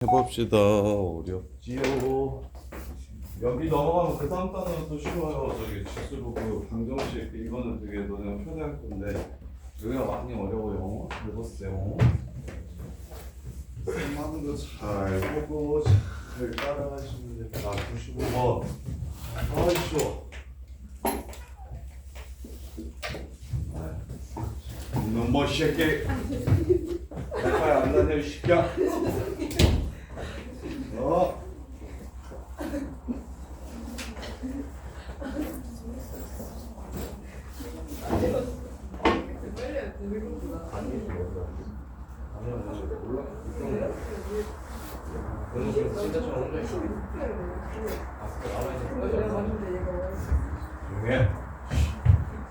해봅시다. 어렵지요. 여기 넘어가면 그 다음 단어는 또 쉬워요. 저기 지수로 그 방정식 이거는 되게 너네가 편할 건데 여기가 많이 어려워요. 해보세요. 많은 거 잘 보고 잘 따라가시면 됩니다. 95번. 아이쇼. 너뭐 새끼. 빨리 안 다녀 시켜.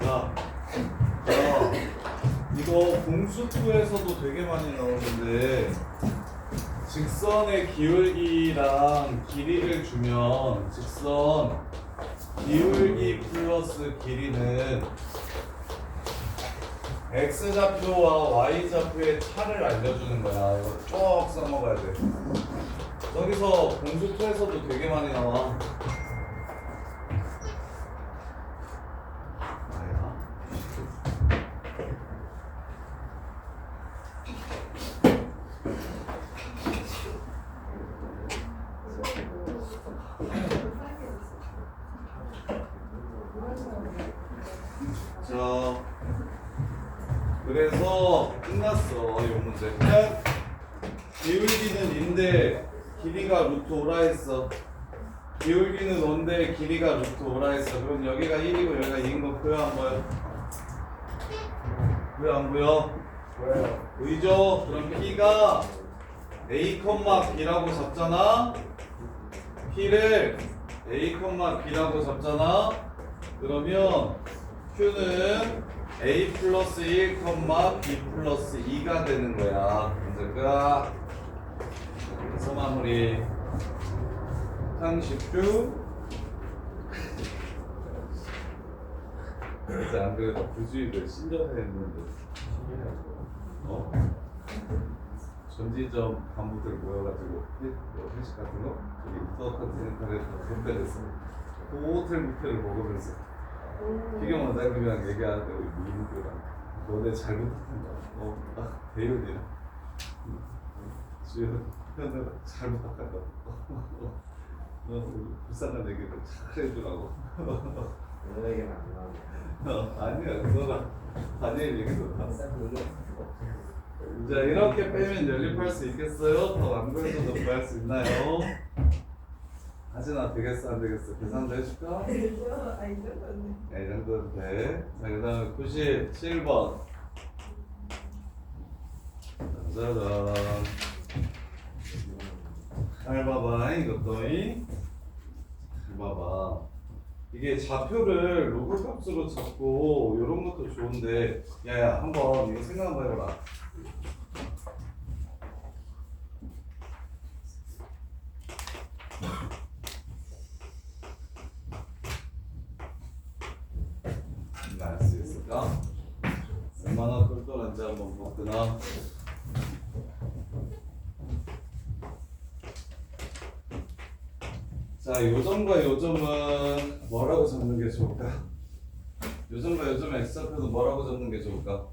자, 이거 공수2에서도 되게 많이 나오는데 직선의 기울기랑 길이를 주면 직선 기울기 플러스 길이는 x좌표와 y좌표의 차를 알려주는 거야. 이거 쭉 써먹어야 돼. 여기서 공수2에서도 되게 많이 나와. 자, 그래서 끝났어. 이 문제. 그냥 기울기는 인데 길이가 루트 오라 했어. 기울기는 5인데 길이가 루트 오라 했어. 그럼 여기가 1이고 여기가 2인 거 보여 안 보여? 보여 안 보여? 보여요. 보이죠? 그럼 P가 A, B라고 잡잖아. P를 A, B라고 잡잖아. 그러면 Q는 A 플러스 1, B 플러스 2가 되는 거야. 문제가 그래서 마무리. 상식주. 이제 안 그래도 부주의를 신전했는데 전지점 간부들 모여가지고 회식 같은 거 저기 인터컨티넨탈에서 선배됐어. 그 호텔 뷔페를 먹으면서 기경원 사장님이랑 얘기하는데 우리 미인들랑 너네 잘 부탁한다. 대윤이랑 주연 현우랑 잘 부탁한다. 우리 불쌍한 얘기를 잘 해주라고. 너 얘기는 안 나오네. 아니야, 너랑 다니엘 얘기도 다. 자, 이렇게 빼면 연립할 수 있겠어요? 더 완벽해서도 구할 수 있나요? 하진아, 되겠어, 안 되겠어? 계산도 해줄까? 네, 이 정도는 돼. 자, 그 다음에 97번. 짜잔. 잘 봐봐, 이것도. 잘 봐봐. 이게 좌표를 로그 값으로 잡고 이런 것도 좋은데, 야야, 한번 이거 생각 한번 해봐라. 알 수 있을까? 얼마나 똘똘한지 한번 보거나. 자, 요점과 요점은 뭐라고 잡는 게 좋을까? 요점과 요점의 x좌표는 뭐라고 잡는 게 좋을까?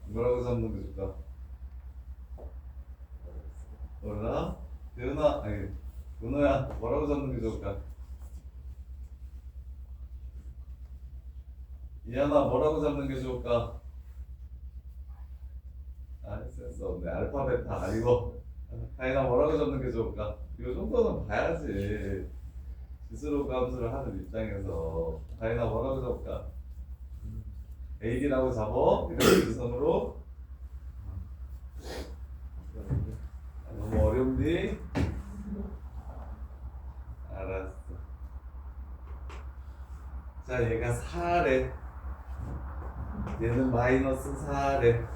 뭐라고 잡는 게 좋을까? 몰라? 대은아, 아니, 은호야, 뭐라고 잡는 게 좋을까? 이하나, 뭐라고 잡는 게 좋을까? 센스 없네. 알파, 베타, 아니고. 다이나 뭐라고 잡는 게 좋을까? 이 정도는 봐야지. 지수로 감수를 하는 입장에서. 다이나 뭐라고 잡을까? AD라고 잡어? 이렇게 유선으로. 너무 어렵니? 알았어. 자, 얘가 4래. 얘는 마이너스 4래.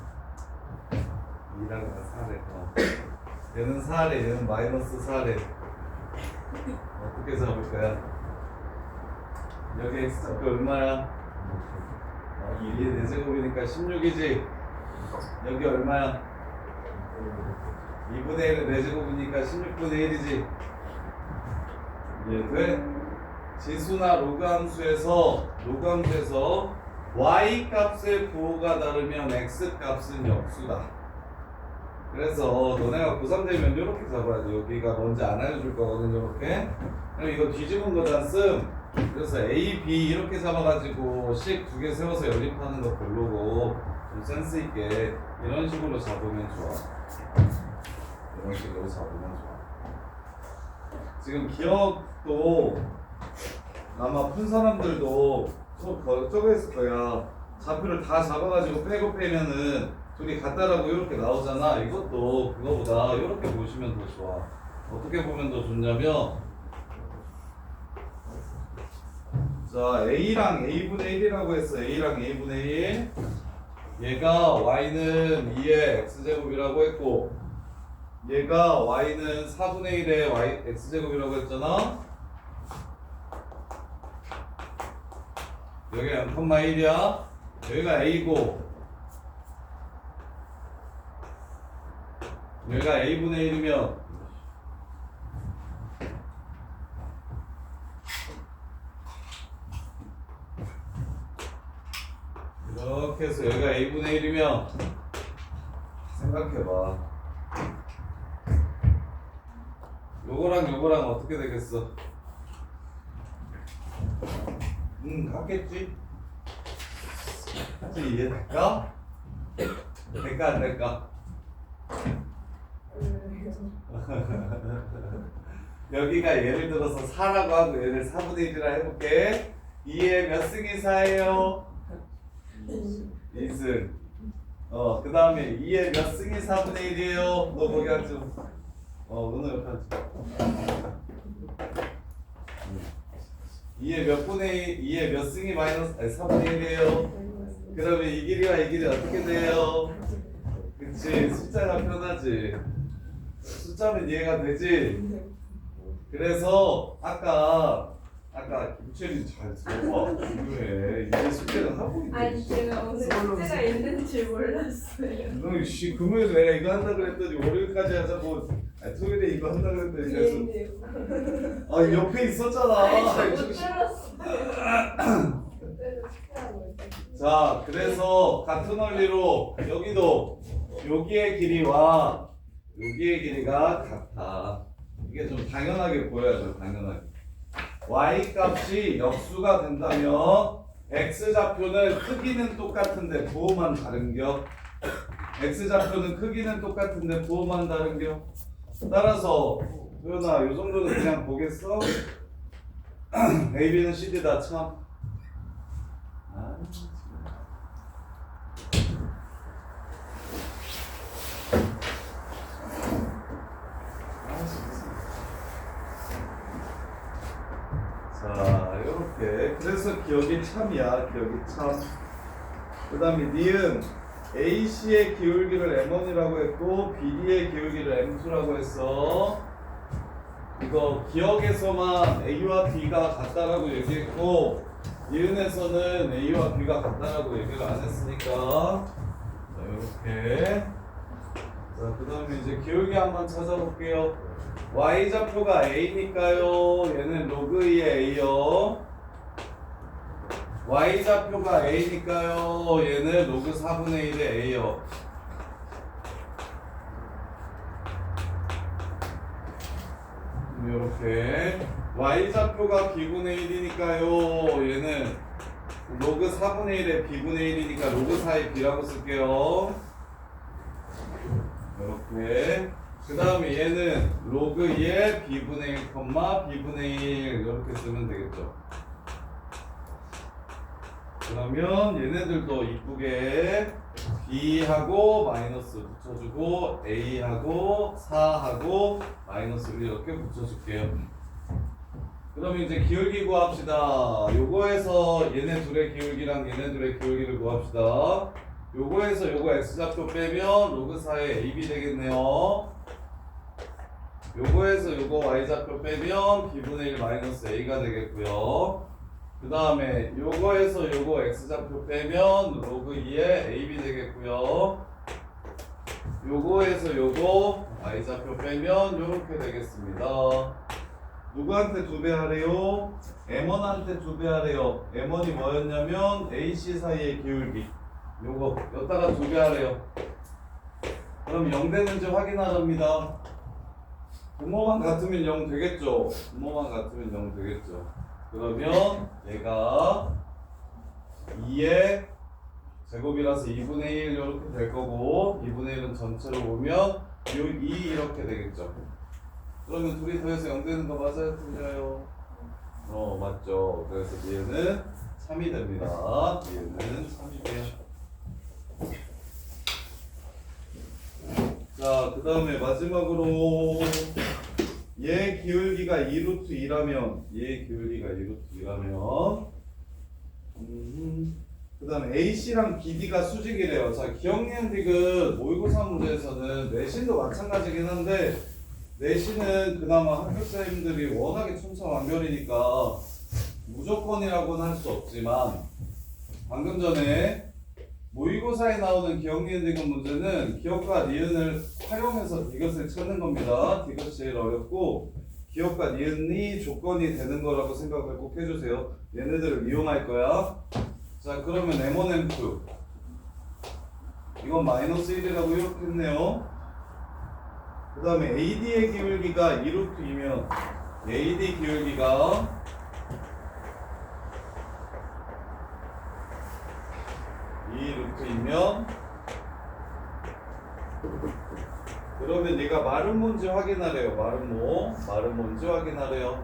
2랑 4래. 얘는 4래. 얘는 마이너스 4래. 어떻게 잡을 거야? 여기 x좌표 얼마야? 2의 4제곱이니까 16이지. 여기 얼마야? 2분의 1은 4제곱이니까 16분의 1이지. 이해돼? 지수나 로그 함수에서 y 값의 부호가 다르면 x 값은 역수다. 그래서 너네가 고3 되면 이렇게 잡아야 돼. 여기가 뭔지 안 알려줄 거거든. 이렇게. 그럼 이거 뒤집은 거다 씀. 그래서 A, B 이렇게 잡아가지고 식 2개 세워서 연립하는 거 별로고 좀 센스 있게 이런 식으로 잡으면 좋아. 이런 식으로 잡으면 좋아. 지금 기억도 아마 푼 사람들도 저거 했을 거야. 좌표를 다 잡아가지고 빼고 빼면은 둘이 같다라고 이렇게 나오잖아. 이것도 그거보다 이렇게 보시면 더 좋아. 어떻게 보면 더 좋냐면 자 A랑 A분의 1이라고 했어. A랑 A분의 1 얘가 Y는 2의 X제곱이라고 했고 얘가 Y는 4분의 1의 Y X제곱이라고 했잖아. 여기가 0,1이야. 여기가 A고 여기가 A분의 1이면 이렇게 해서 여기가 A분의 1이면 생각해봐. 요거랑 어떻게 되겠어? 같겠지? 같이 이해될까? 될까 안 될까? 여기가 예를 들어서 4라고 하고 얘를 4분의 1이라 해볼게. 2의 몇 승이 4예요? 2승. 그 다음에 2의 몇 승이 4분의 1이에요? 너 거기 앉아. 너는 옆에 앉아. 2의 몇 분의 2의 몇 승이 마이너스 4분의 1이에요? 그러면 이 길이와 이 길이 어떻게 돼요? 그치, 숫자가 편하지. 숫자면 이해가 되지? 그래서 아까 김철이 잘 들어봐. 중요해. 이제 숙제는 하고 있대. 아니 제가 오늘 숙제가 있는 줄 몰랐어요. 너씨 금요일에 내가 이거 한다 그랬더니 월요일까지 하자고. 토요일에 이거 한다 그랬더니 계속. 옆에 있었잖아. 아니 못 들었어요. 그때도 숙제하고 있어요. 자, 그래서 같은 원리로 여기도 여기의 길이와 여기의 길이가 같아. 이게 좀 당연하게 보여야죠. 당연하게. y 값이 역수가 된다면 x 좌표는 크기는 똑같은데 부호만 다른겨. x 좌표는 크기는 똑같은데 부호만 다른겨. 따라서 도현아 요 정도는 그냥 보겠어? A, B는 CD다 참. 자, 이렇게. 그래서 기억이 참이야. 기억이 참. 그 다음에 니은 AC의 기울기를 M1이라고 했고 BD의 기울기를 M2라고 했어. 이거 기억에서만 A와 B가 같다라고 얘기했고 니은에서는 A와 B가 같다라고 얘기를 안 했으니까 자, 이렇게. 자, 그 다음에 이제 기울기 한번 찾아볼게요. Y좌표가 A니까요. 얘는 로그 2의 A요. Y좌표가 A니까요. 얘는 로그 4분의 1의 A요. 이렇게. Y좌표가 B분의 1이니까요. 얘는 로그 4분의 1의 B분의 1이니까 로그 4의 B라고 쓸게요. 이렇게. 그 다음에 얘는 로그 2의 B분의 1, B분의 1 이렇게 쓰면 되겠죠. 그러면 얘네들도 이쁘게 B하고 마이너스 붙여주고 A하고 4하고 마이너스를 이렇게 붙여줄게요. 그러면 이제 기울기 구합시다. 요거에서 얘네 둘의 기울기랑 얘네 둘의 기울기를 구합시다. 요거에서 요거 X좌표 빼면 로그 4의 AB 되겠네요. 요거에서 요거 Y좌표 빼면 B분의 1 마이너스 A가 되겠고요. 그 다음에 요거에서 요거 x좌표 빼면 로그 2의 ab 되겠고요. 요거에서 요거 y좌표 빼면 요렇게 되겠습니다. 누구한테 2배 하래요? M1한테 2배 하래요. M1이 뭐였냐면 AC 사이의 기울기. 요거 여기다가 2배 하래요. 그럼 0 되는지 확인하랍니다. 분모만 같으면 0 되겠죠? 분모만 같으면 0 되겠죠? 그러면 얘가 2의 제곱이라서 2분의 1 이렇게 될 거고 2분의 1은 전체로 보면 요 2 이렇게 되겠죠? 그러면 둘이 더해서 0 되는 거 맞아요? 틀려요? 맞죠? 그래서 얘는 3이 됩니다. 얘는 3이 돼요. 자, 그 다음에 마지막으로 얘 기울기가 2루트 2라면 얘 기울기가 2루트 2라면 그 다음에 AC랑 BD가 수직이래요. 자, 기억니은 디귿 모의고사 문제에서는 내신도 마찬가지긴 한데 내신은 그나마 합격자님들이 워낙에 천차만별이니까 무조건이라고는 할 수 없지만 방금 전에 모의고사에 나오는 기억니은 디귿 문제는 기억과 니은을 활용해서 디귿을 찾는 겁니다. 디귿이 제일 어렵고 기억과 니은이 조건이 되는 거라고 생각을 꼭 해주세요. 얘네들을 이용할 거야. 자, 그러면 M1, M2 이건 마이너스 1이라고 이렇게 했네요. 그 다음에 AD의 기울기가 2루트 2면 AD 기울기가 루트이면 그러면 얘가 마른 뭔지 확인하래요. 마른 뭔지 확인하래요.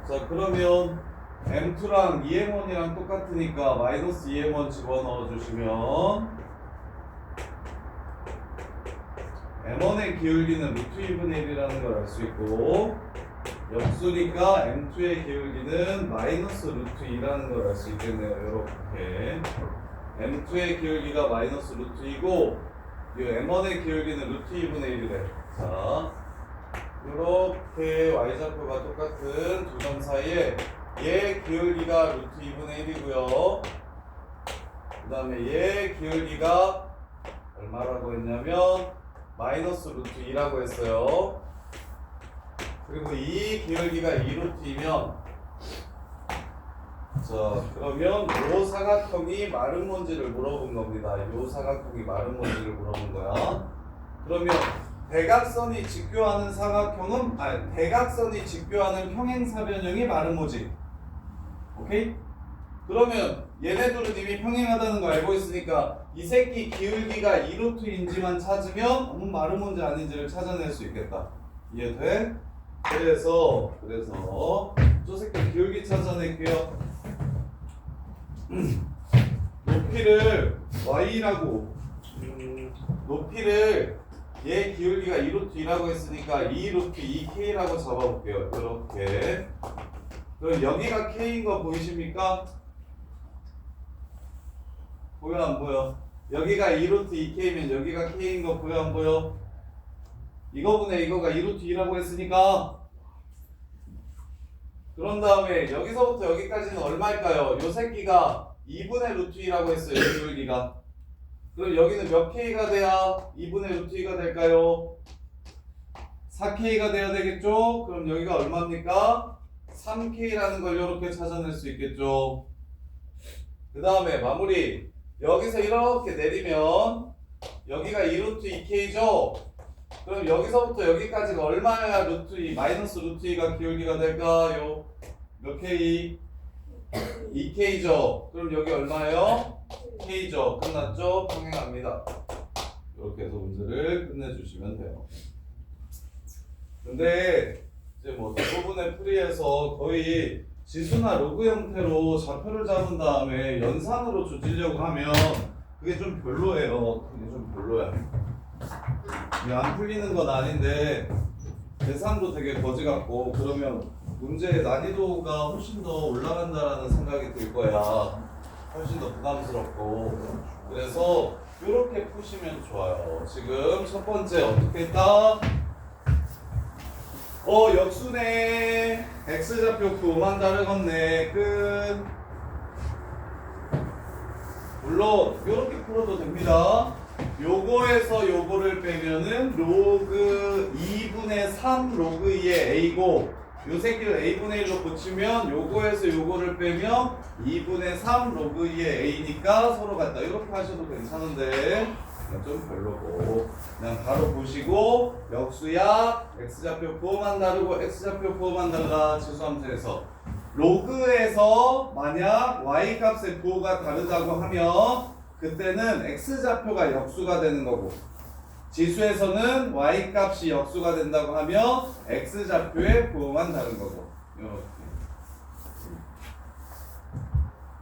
자, 그러면 M2랑 2M1이랑 똑같으니까 마이너스 2M1 집어넣어 주시면 M1의 기울기는 루트 2분의 1이라는 걸 알 수 있고 역수니까 M2의 기울기는 마이너스 루트 2라는 걸 알 수 있겠네요. 이렇게 M2의 기울기가 마이너스 루트 2고 이 M1의 기울기는 루트 2분의 1이래. 자, 이렇게 y좌표가 똑같은 두 점 사이에 얘 기울기가 루트 2분의 1이고요. 그 다음에 얘 기울기가 얼마라고 했냐면 마이너스 루트 2라고 했어요. 그리고 이 기울기가 2루트 2면 자, 그러면 요 사각형이 마른 뭔지를 물어본 겁니다. 요 사각형이 마른 뭔지를 물어본 거야. 그러면 대각선이 직교하는 사각형은 대각선이 직교하는 평행사변형이 마른 뭐지? 오케이? 그러면 얘네들은 이미 평행하다는 거 알고 있으니까 이 새끼 기울기가 2루트인지만 찾으면 마른 뭔지 아닌지를 찾아낼 수 있겠다. 이해돼? 그래서 저 새끼 기울기 찾아낼게요. 높이를 y라고 높이를 얘 기울기가 2루트 2라고 했으니까 2루트 2k라고 잡아볼게요. 이렇게. 그럼 여기가 k인 거 보이십니까? 보여 안 보여? 여기가 2루트 2k면 여기가 k인 거 보여 안 보여? 이거분의 이거가 2루트 2라고 했으니까 그런 다음에 여기서부터 여기까지는 얼마일까요? 요 새끼가 2분의 루트 2라고 했어요. 기울기가. 그럼 여기는 몇 k가 돼야 2분의 루트 2가 될까요? 4k가 돼야 되겠죠? 그럼 여기가 얼마입니까? 3k라는 걸 이렇게 찾아낼 수 있겠죠? 그 다음에 마무리. 여기서 이렇게 내리면 여기가 2루트 2k죠? 그럼 여기서부터 여기까지가 얼마야 루트 2, 마이너스 루트 2가 기울기가 될까요? 몇 k? 2k죠? 그럼 여기 얼마예요? k죠? 끝났죠? 평행합니다. 이렇게 해서 문제를 끝내주시면 돼요. 근데 이제 뭐 대부분의 풀이에서 거의 지수나 로그 형태로 좌표를 잡은 다음에 연산으로 조지려고 하면 그게 좀 별로예요. 그게 좀 별로야. 이게 안 풀리는 건 아닌데 계산도 되게 거지 같고 그러면 문제의 난이도가 훨씬 더 올라간다라는 생각이 들 거야. 훨씬 더 부담스럽고. 그래서 이렇게 푸시면 좋아요. 지금 첫 번째 어떻게 했다? 역수네. x좌표 9만 다르겠네. 끝. 물론 이렇게 풀어도 됩니다. 요거에서 요거를 빼면은 로그 2분의 3 로그 2의 a고 요 새끼를 a분의 1로 붙이면 요거에서 요거를 빼면 2분의 3 로그 2의 a니까 서로 같다. 이렇게 하셔도 괜찮은데 그냥 좀 별로고 그냥 바로 보시고 역수약 x좌표 부호만 다르고 x좌표 부호만 달라 지수함수에서 로그에서 만약 y 값의 부호가 다르다고 하면 그때는 x좌표가 역수가 되는 거고 지수에서는 y 값이 역수가 된다고 하면 x좌표의 부호만 다른 거고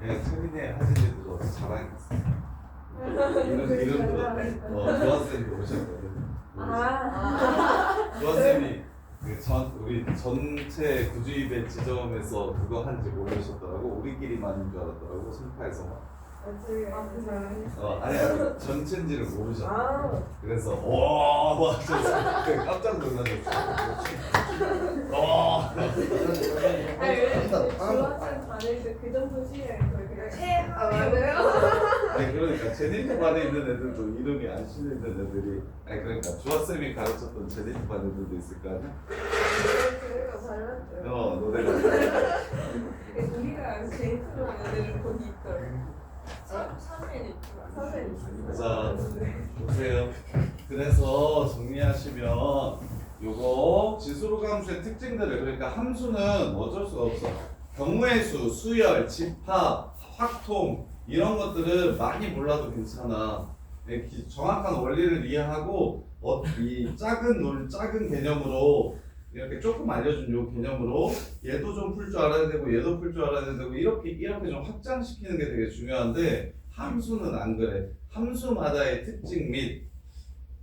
이렇게 채민이 하진이도 자랑했어. 이름 들었대. 조아쌤이 오셨거든. 조아쌤이 우리 전체 구주입 배치점에서 그거 한지 모르셨더라고. 우리끼리만인 줄 알았더라고. 송파에서만. 아니 전체인지를 모르셨어. 그래서 와 깜짝 놀라셨어. 와. 중학생 다닐 때 그 정도 시간 거의 그냥 최하위고요. 아니 그러니까 제니트 반에 있는 애들도 이름이 안 실리는 애들이 아니 그러니까 주아쌤이 가르쳤던 제니트 반 애들도 있을 거 아니야? 그래가 잘났죠. 너네가 우리가 제일 큰 애들은 거기 있더라고. 3일 있구나. 3일 있어. 자 보세요. 그래서 정리하시면 요거 지수로 함수의 특징들을 그러니까 함수는 어쩔 수가 없어. 경우의 수, 수열, 집합, 확통 이런 것들은 많이 몰라도 괜찮아. 정확한 원리를 이해하고 이 작은 개념으로 이렇게 조금 알려준 요 개념으로 얘도 좀 풀 줄 알아야 되고 얘도 풀 줄 알아야 되고 이렇게 좀 확장시키는 게 되게 중요한데 함수는 안 그래. 함수마다의 특징 및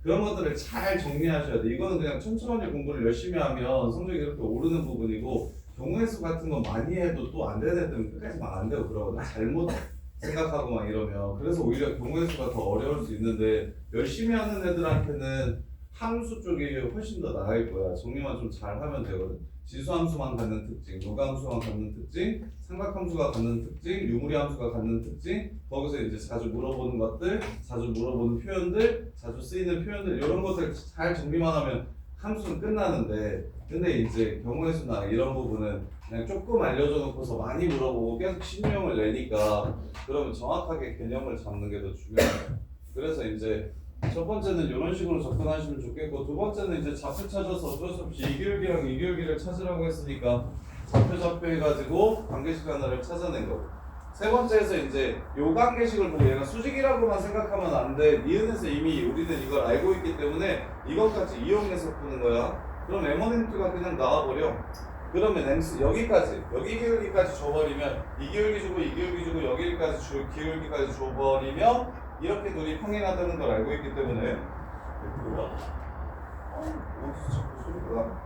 그런 것들을 잘 정리하셔야 돼. 이거는 그냥 천천히 공부를 열심히 하면 성적이 이렇게 오르는 부분이고 경우의 수 같은 거 많이 해도 또 안 되는 애들은 끝까지 막 안 되고 그러거든. 잘못 생각하고 막 이러면 그래서 오히려 경우의 수가 더 어려울 수 있는데 열심히 하는 애들한테는 함수 쪽이 훨씬 더 나을 거야. 정리만 좀 잘 하면 되거든. 지수함수만 갖는 특징, 요가함수만 갖는 특징, 삼각함수가 갖는 특징, 유무리함수가 갖는 특징, 거기서 이제 자주 물어보는 것들, 자주 물어보는 표현들, 자주 쓰이는 표현들 이런 것들 잘 정리만 하면 함수는 끝나는데 근데 이제 경우의 수나 이런 부분은 그냥 조금 알려줘 놓고서 많이 물어보고 계속 신용을 내니까 그러면 정확하게 개념을 잡는 게 더 중요해요. 그래서 이제 첫 번째는 이런 식으로 접근하시면 좋겠고 두 번째는 이제 좌표 찾아서 어쩔 수 없이 이기울기랑 이기울기를 찾으라고 했으니까 좌표 해가지고 관계식 하나를 찾아낸 거고 세 번째에서 이제 요 관계식을 보고 얘가 수직이라고만 생각하면 안 돼. 니은에서 이미 우리는 이걸 알고 있기 때문에 이것까지 이용해서 푸는 거야. 그럼 M1M2가 그냥 나와버려. 그러면 MC 여기까지 여기 기울기까지 줘버리면 이 기울기 주고 이 기울기 주고 여기까지 기울기까지 줘버리면 이렇게 둘이 평행하다는 걸 알고 있기 때문에 어디서 자꾸 소리가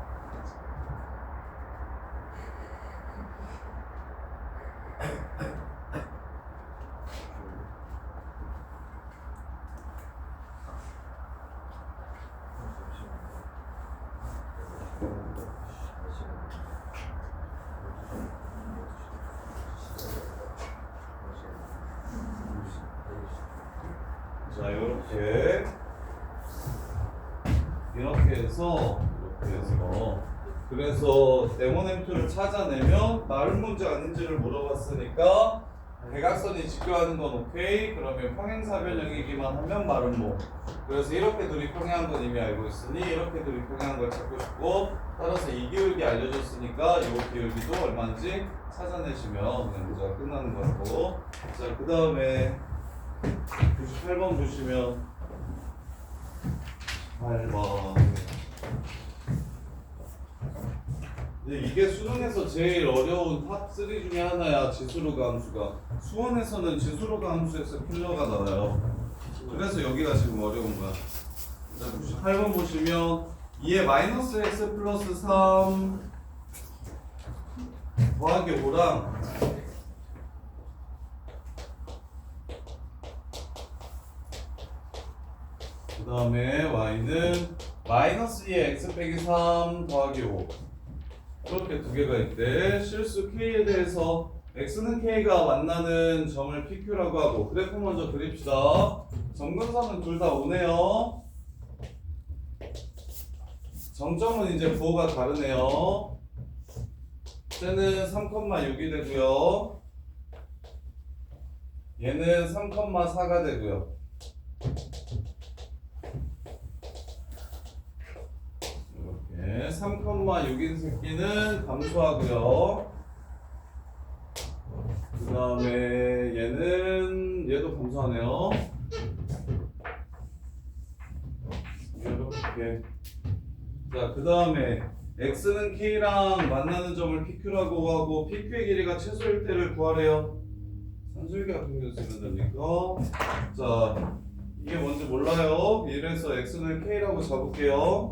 자 이렇게 해서 그래서 M1M2를 찾아내면 마른 문제 아닌지를 물어봤으니까 대각선이 직교하는 건 오케이. 그러면 평행사변형이기만 하면 마른 모. 그래서 이렇게 둘이 평행한 건 이미 알고 있으니 이렇게 둘이 평행한 걸 찾고 싶고 따라서 이 기울기 알려줬으니까 이 기울기도 얼마인지 찾아내시면 그냥 문제가 끝나는 거고. 자 그 다음에 98번 보시면 8번 근데 이게 수능에서 제일 어려운 탑 3 중에 하나야. 지수로가 함수가 수원에서는 지수로가 함수에서 킬러가 나와요. 그래서 여기가 지금 어려운 거야. 자 98번 보시면 2의 마이너스 x 플러스 3 더하기 5랑 그 다음에 y는 마이너스 2의 x 빼기 3 더하기 5 이렇게 두 개가 있대. 실수 k에 대해서 x는 k가 만나는 점을 PQ라고 하고 그래프 먼저 그립시다. 점근선은 둘 다 오네요. 정점은 이제 부호가 다르네요. 쟤는 3,6이 되고요. 얘는 3,4가 되고요. 이렇게 3,6인 새끼는 감소하고요. 그 다음에 얘도 감소하네요. 이렇게. 자, 그 다음에 x는 k랑 만나는 점을 pq라고 하고 pq의 길이가 최소일 때를 구하래요. 산술기 같은 거 쓰면 됩니까? 자, 이게 뭔지 몰라요. 이래서 x는 k라고 잡을게요.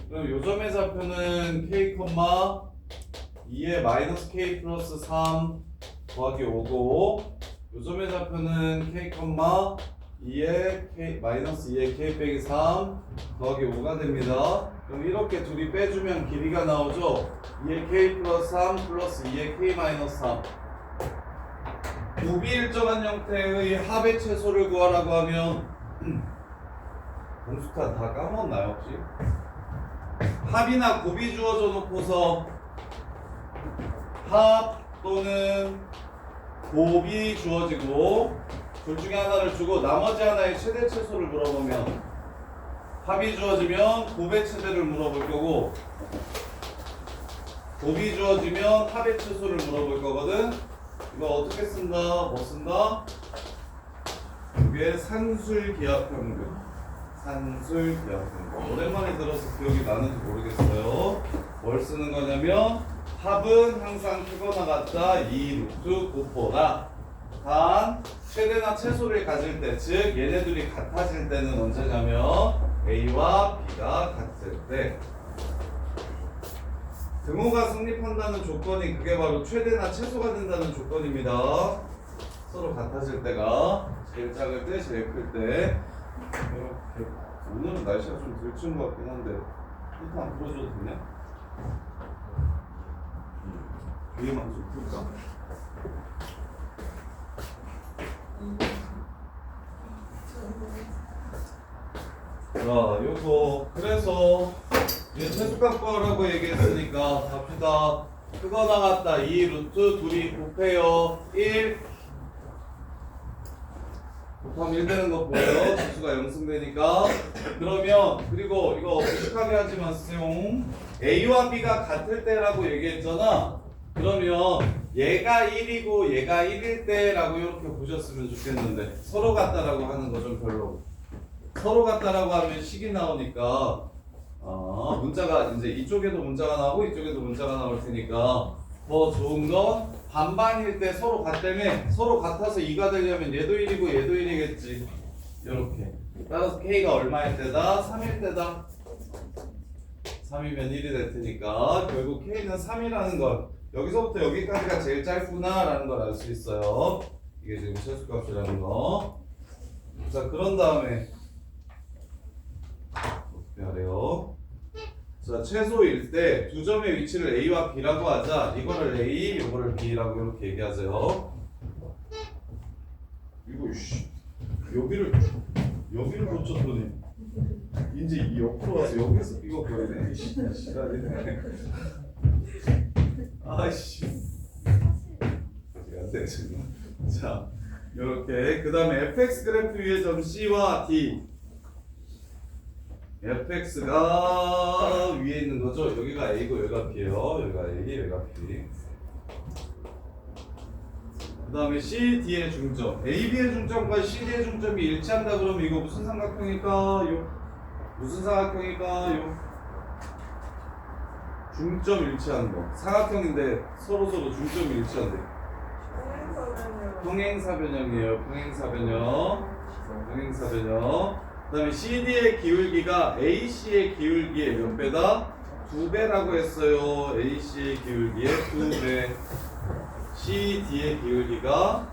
그럼 요점의 좌표는 k, 2에 마이너스 k 플러스 3 더하기 5고 요점의 좌표는 k, 2에 k 마이너스 2에 k 빼기 3 더하기 5가 됩니다. 그럼 이렇게 둘이 빼주면 길이가 나오죠. 2에 k 플러스 3 플러스 2에 k 마이너스 3. 부비일정한 형태의 합의 최소를 구하라고 하면 공수타 다 까먹었나요 혹시? 합이나 곱이 주어져 놓고서 합 또는 곱이 주어지고 둘 중에 하나를 주고 나머지 하나의 최대 최소를 물어보면 합이 주어지면 곱의 최대를 물어볼 거고 곱이 주어지면 합의 최소를 물어볼 거거든. 이거 어떻게 쓴다? 뭐 쓴다? 이게 산술기하평균. 산술기하평균. 오랜만에 들어서 기억이 나는지 모르겠어요. 뭘 쓰는 거냐면 합은 항상 크거나 같다 2 루트 곱보다 단 최대나 최소를 가질 때, 즉 얘네들이 같아질 때는 언제냐면 A와 B가 같을 때. 등호가 성립한다는 조건이 그게 바로 최대나 최소가 된다는 조건입니다. 서로 같아질 때가 제일 작을 때, 제일 클 때. 이렇게. 오늘은 날씨가 좀 들추는 것 같긴 한데 히트 안 풀어줘도 되냐? 위에만 좀 풀까? 자, 요거 그래서 이제 최소값 구하라고 얘기했으니까 갑시다. 크거나 같다 2 루트 둘이 곱해요 1 곱하면 1 되는 거 보여요. 지수가 영승되니까. 그러면 그리고 이거 무식하게 하지 마세요. A와 B가 같을 때라고 얘기했잖아. 그러면 얘가 1이고 얘가 1일 때라고 이렇게 보셨으면 좋겠는데 서로 같다라고 하는 거 좀 별로. 서로 같다라고 하면 식이 나오니까 문자가 이제 이쪽에도 문자가 나오고 이쪽에도 문자가 나올 테니까 더 좋은 건 반반일 때 서로 같다며. 서로 같아서 2가 되려면 얘도 1이고 얘도 1이겠지. 이렇게. 따라서 K가 얼마일 때다? 3일 때다. 3이면 1이 될 테니까 결국 K는 3이라는 걸 여기서부터 여기까지가 제일 짧구나 라는 걸 알 수 있어요. 이게 지금 최소값이라는 거. 자, 그런 다음에 어떻게 하래요? 자, 최소일 때 두 점의 위치를 A와 B라고 하자. 이거를 A, 이거를 B라고 이렇게 얘기하세요. 이거 여기를 놓쳤더니 이제 이 옆으로 와서 여기서 이거 보이네. 시간이네. 아이씨. 안돼 지금. 자, 이렇게 그 다음에 fx 그래프 위의 점 C와 D. fx가 위에 있는 거죠. 여기가 A고 여기가 B예요. 여기가 A, 여기가 B. 그 다음에 CD의 중점. AB의 중점과 CD의 중점이 일치한다 그러면 이거 무슨 삼각형일까요? 무슨 삼각형일까요? 중점 일치하는 거. 삼각형인데 서로서로 중점이 일치한대. 평행사변형이에요. 평행사변형. 그 다음에 CD의 기울기가 AC의 기울기의 몇 배다? 2배라고 했어요. AC의 기울기의 2배. CD의 기울기가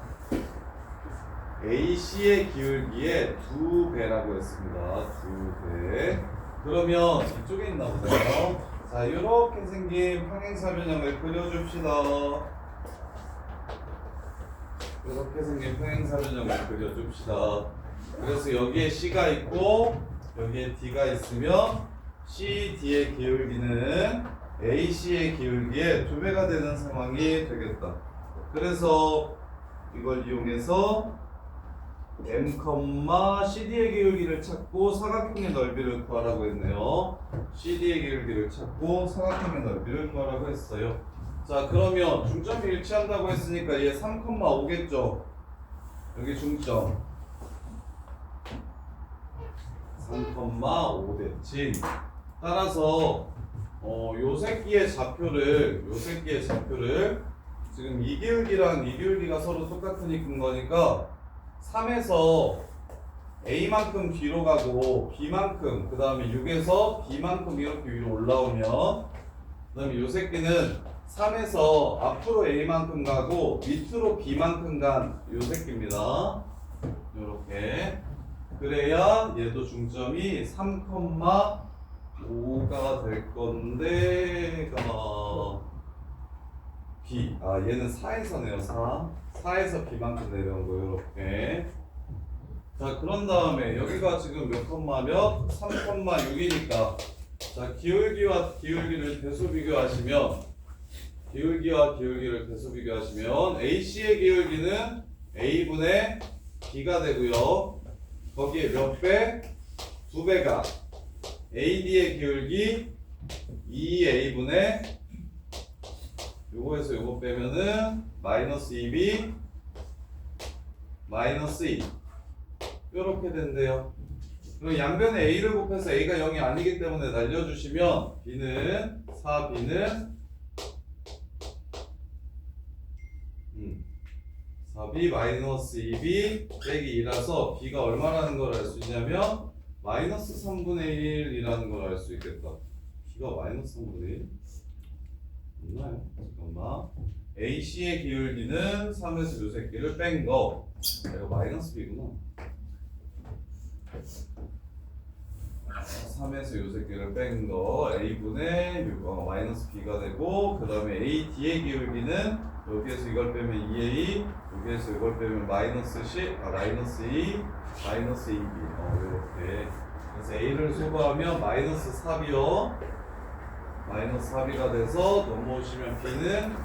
AC의 기울기의 2배라고 했습니다. 2배. 그러면 이쪽에 있나 보네요. 자, 이렇게 생긴 평행사변형을 그려줍시다. 이렇게 생긴 평행사변형을 그려줍시다. 그래서 여기에 C가 있고 여기에 D가 있으면 CD의 기울기는 AC의 기울기의 2배가 되는 상황이 되겠다. 그래서 이걸 이용해서 M, CD의 기울기를 찾고 사각형의 넓이를 구하라고 했네요. CD의 기울기를 찾고 사각형의 넓이를 구하라고 했어요. 자, 그러면 중점이 일치한다고 했으니까 얘 3,5겠죠? 여기 중점 3,5 됐지. 따라서 요 새끼의 좌표를 지금 이 기울기랑 이 기울기가 서로 똑같은 거니까 3에서 A만큼 뒤로 가고 B만큼, 그 다음에 6에서 B만큼 이렇게 위로 올라오면, 그 다음에 요 새끼는 3에서 앞으로 A만큼 가고 밑으로 B만큼 간 요 새끼입니다. 요렇게. 그래야 얘도 중점이 3,5가 될 건데, B. 얘는 4에서네요, 4. 4에서 B만큼 내려온 거, 요렇게. 자, 그런 다음에 여기가 지금 몇 컴마 몇? 3,6이니까. 자, 기울기와 기울기를 대수 비교하시면, AC의 기울기는 A분의 B가 되고요. 거기에 몇 배? 2배가 AD의 기울기 2A분의 요거에서 요거 빼면은 마이너스 2B 마이너스 2 요렇게 된대요. 그럼 양변에 A를 곱해서 A가 0이 아니기 때문에 날려주시면 B는 4B는 4B 마이너스 2B 빼기 2라서 B가 얼마라는 걸 알 수 있냐면 마이너스 3분의 1이라는 걸 알 수 있겠다. B가 마이너스 3분의 1? 없나요? 잠깐만. AC의 기울기는 3에서 요 새끼를 뺀 거. 이거 마이너스 B구나. 3에서 요 새끼를 뺀 거 A분의 마이너스 B가 되고, 그 다음에 AD의 기울기는 여기에서 이걸 빼면 2A, 여기에서 이걸 빼면 마이너스 2, 마이너스 2B 이렇게. 그래서 A를 소거하면 마이너스 4B요. 마이너스 4B가 돼서 넘어오시면 B는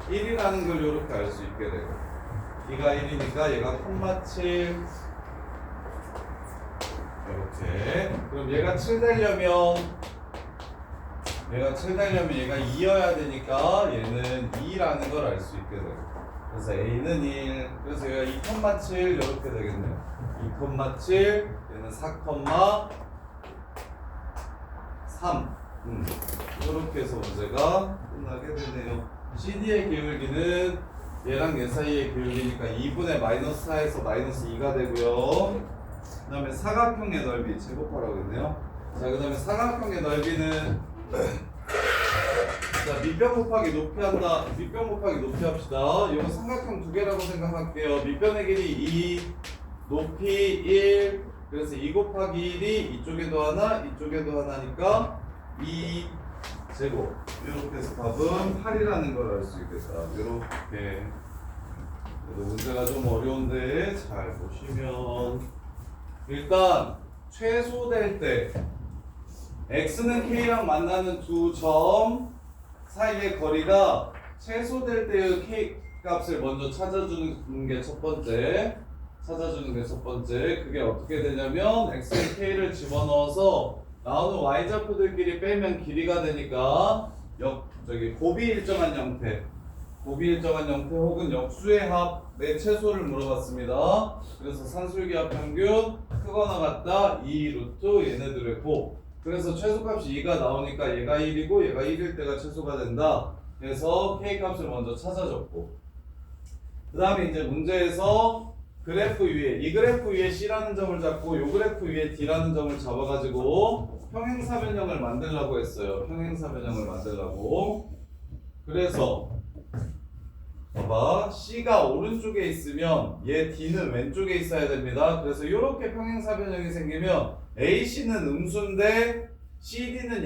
1이라는 걸 이렇게 알 수 있게 되고, B가 1이니까 얘가 0,7 이렇게. 그럼 얘가 7 되려면 얘가 2여야 되니까 얘는 2라는 걸 알 수 있게 되고, 그래서 A는 1, 그래서 얘가 2,7 이렇게 되겠네요. 2,7 얘는 4,3 이렇게 해서 문제가 끝나게 되네요. CD의 기울기는 얘랑 얘 사이의 기울기니까 2분의 마이너스 4에서 마이너스 2가 되고요. 그 다음에 사각형의 넓이 제곱하라고 했네요. 자, 그 다음에 사각형의 넓이는 자, 밑변 곱하기 높이 한다. 밑변 곱하기 높이 합시다. 이거 삼각형 두 개라고 생각할게요. 밑변의 길이 2, 높이 1. 그래서 2 곱하기 1이 이쪽에도 하나, 이쪽에도 하나니까 2 제곱. 이렇게 해서 답은 8이라는 걸 알 수 있겠다. 이렇게. 그래도 문제가 좀 어려운데 잘 보시면, 일단 최소될 때 x는 k랑 만나는 두 점 사이의 거리가 최소될 때의 k 값을 먼저 찾아주는 게 첫 번째. 그게 어떻게 되냐면 x에 k를 집어넣어서 나오는 y좌표들끼리 빼면 길이가 되니까 곱이 일정한 형태 혹은 역수의 합의 최소를 물어봤습니다. 그래서 산술기합 평균 크거나 같다 2 루트 얘네들의 곱. 그래서 최소값이 2가 나오니까 얘가 1이고 얘가 1일 때가 최소가 된다. 그래서 k 값을 먼저 찾아줬고, 그 다음에 이제 문제에서 그래프 위에, 이 그래프 위에 C라는 점을 잡고 이 그래프 위에 D라는 점을 잡아가지고 평행사변형을 만들려고 했어요. 그래서 봐봐, C가 오른쪽에 있으면 얘 D는 왼쪽에 있어야 됩니다. 그래서 이렇게 평행사변형이 생기면 AC는 음수인데 CD는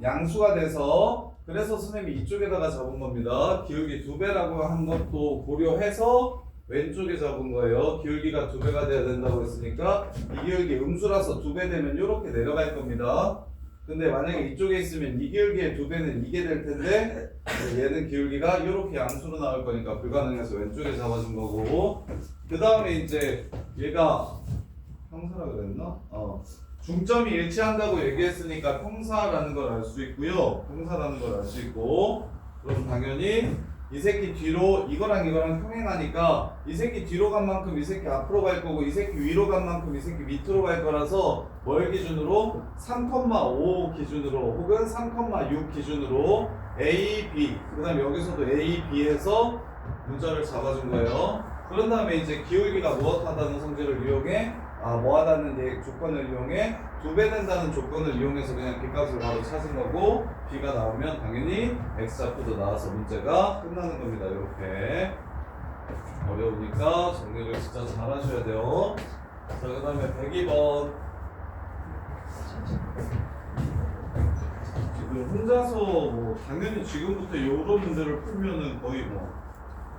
양수가 돼서, 그래서 선생님이 이쪽에다가 잡은 겁니다. 기울기 2배라고 한 것도 고려해서 왼쪽에 잡은 거예요. 기울기가 2배가 돼야 된다고 했으니까 이 기울기 음수라서 2배 되면 이렇게 내려갈 겁니다. 근데 만약에 이쪽에 있으면 이 기울기의 2배는 이게 될 텐데 얘는 기울기가 이렇게 양수로 나올 거니까 불가능해서 왼쪽에 잡아준 거고, 그 다음에 이제 얘가 평사라 그랬나? 중점이 일치한다고 얘기했으니까 평사라는 걸 알 수 있고요. 평사라는 걸 알 수 있고, 그럼 당연히 이 새끼 뒤로 이거랑 이거랑 평행하니까 이 새끼 뒤로 간 만큼 이 새끼 앞으로 갈 거고, 이 새끼 위로 간 만큼 이 새끼 밑으로 갈 거라서 뭘 기준으로? 3,5 기준으로 혹은 3,6 기준으로 A, B, 그 다음에 여기서도 A, B에서 문자를 잡아준 거예요. 그런 다음에 이제 기울기가 무엇하다는 성질을 이용해, 뭐하다는 조건을 이용해 2배 된다는 조건을 이용해서 그냥 B값을 바로 찾은 거고, B가 나오면 당연히 X좌표도 나와서 문제가 끝나는 겁니다. 이렇게 어려우니까 정리를 진짜 잘 하셔야 돼요. 자, 그 다음에 102번. 지금 혼자서 당연히 지금부터 요런 문제를 풀면은 거의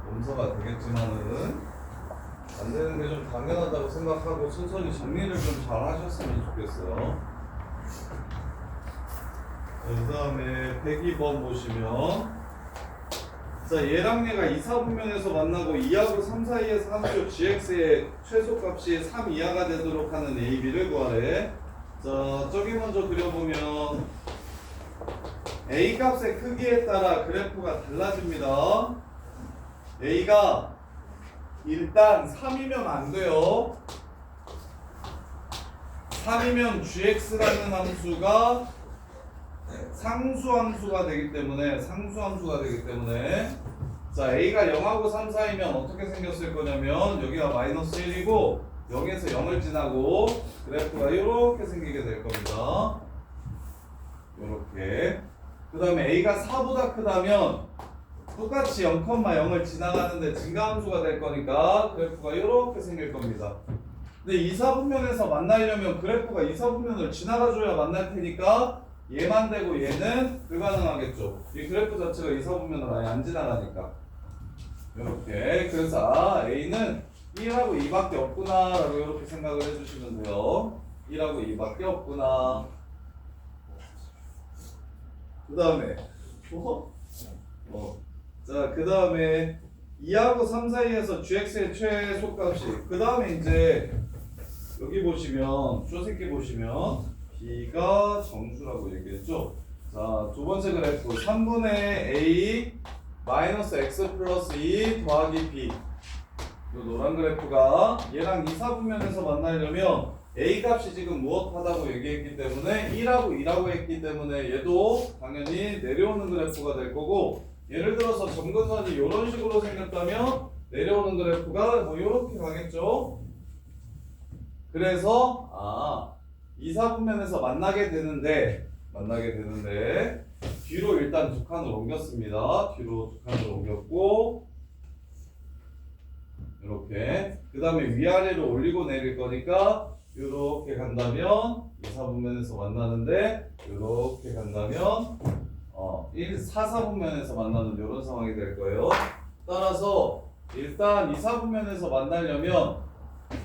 검사가 되겠지만은 안 되는 게 좀 당연하다고 생각하고 천천히 정리를 좀 잘 하셨으면 좋겠어요. 그 다음에 102번 보시면, 자, 얘랑 얘가 2, 4분면에서 만나고 2하고 3 사이에서 함수 gx의 최소값이 3 이하가 되도록 하는 a, b를 구하래. 자, 저기 먼저 그려보면 a 값의 크기에 따라 그래프가 달라집니다. a가 일단 3이면 안 돼요. 3이면 gx라는 함수가 상수함수가 되기 때문에 자, a가 0하고 3 사이면 어떻게 생겼을 거냐면 여기가 마이너스 1이고 0에서 0을 지나고 그래프가 이렇게 생기게 될 겁니다. 이렇게. 그 다음에 a가 4보다 크다면 똑같이 0,0을 지나가는데 증가함수가 될 거니까 그래프가 이렇게 생길 겁니다. 근데 2, 4분면에서 만나려면 그래프가 2, 4분면을 지나가줘야 만날 테니까 얘만 되고 얘는 불가능하겠죠. 이 그래프 자체가 2, 4분면을 아예 안 지나가니까. 이렇게. 그래서 A는 1하고 2밖에 없구나 라고 이렇게 생각을 해주시면 돼요. 1하고 2밖에 없구나. 그 다음에 자, 그 다음에 2하고 3 사이에서 gx의 최소값이, 그 다음에 이제 여기 보시면 쇼새끼 보시면 b가 정수라고 얘기했죠. 자, 두 번째 그래프 3분의 a 마이너스 x 플러스 2 더하기 b, 이 노란 그래프가 얘랑 2, 4분면에서 만나려면 a 값이 지금 무엇하다고 얘기했기 때문에 1하고 2라고 했기 때문에 얘도 당연히 내려오는 그래프가 될 거고, 예를 들어서 점근선이 이런 식으로 생겼다면 내려오는 그래프가 이렇게 가겠죠. 그래서 2, 4분면에서 만나게 되는데 뒤로 일단 2칸을 옮겼습니다. 뒤로 2칸을 옮겼고 이렇게. 그 다음에 위아래로 올리고 내릴 거니까 이렇게 간다면 2, 4분면에서 만나는데 이렇게 간다면 1, 4, 4분면에서 만나는 이런 상황이 될 거예요. 따라서 일단 2, 4분면에서 만나려면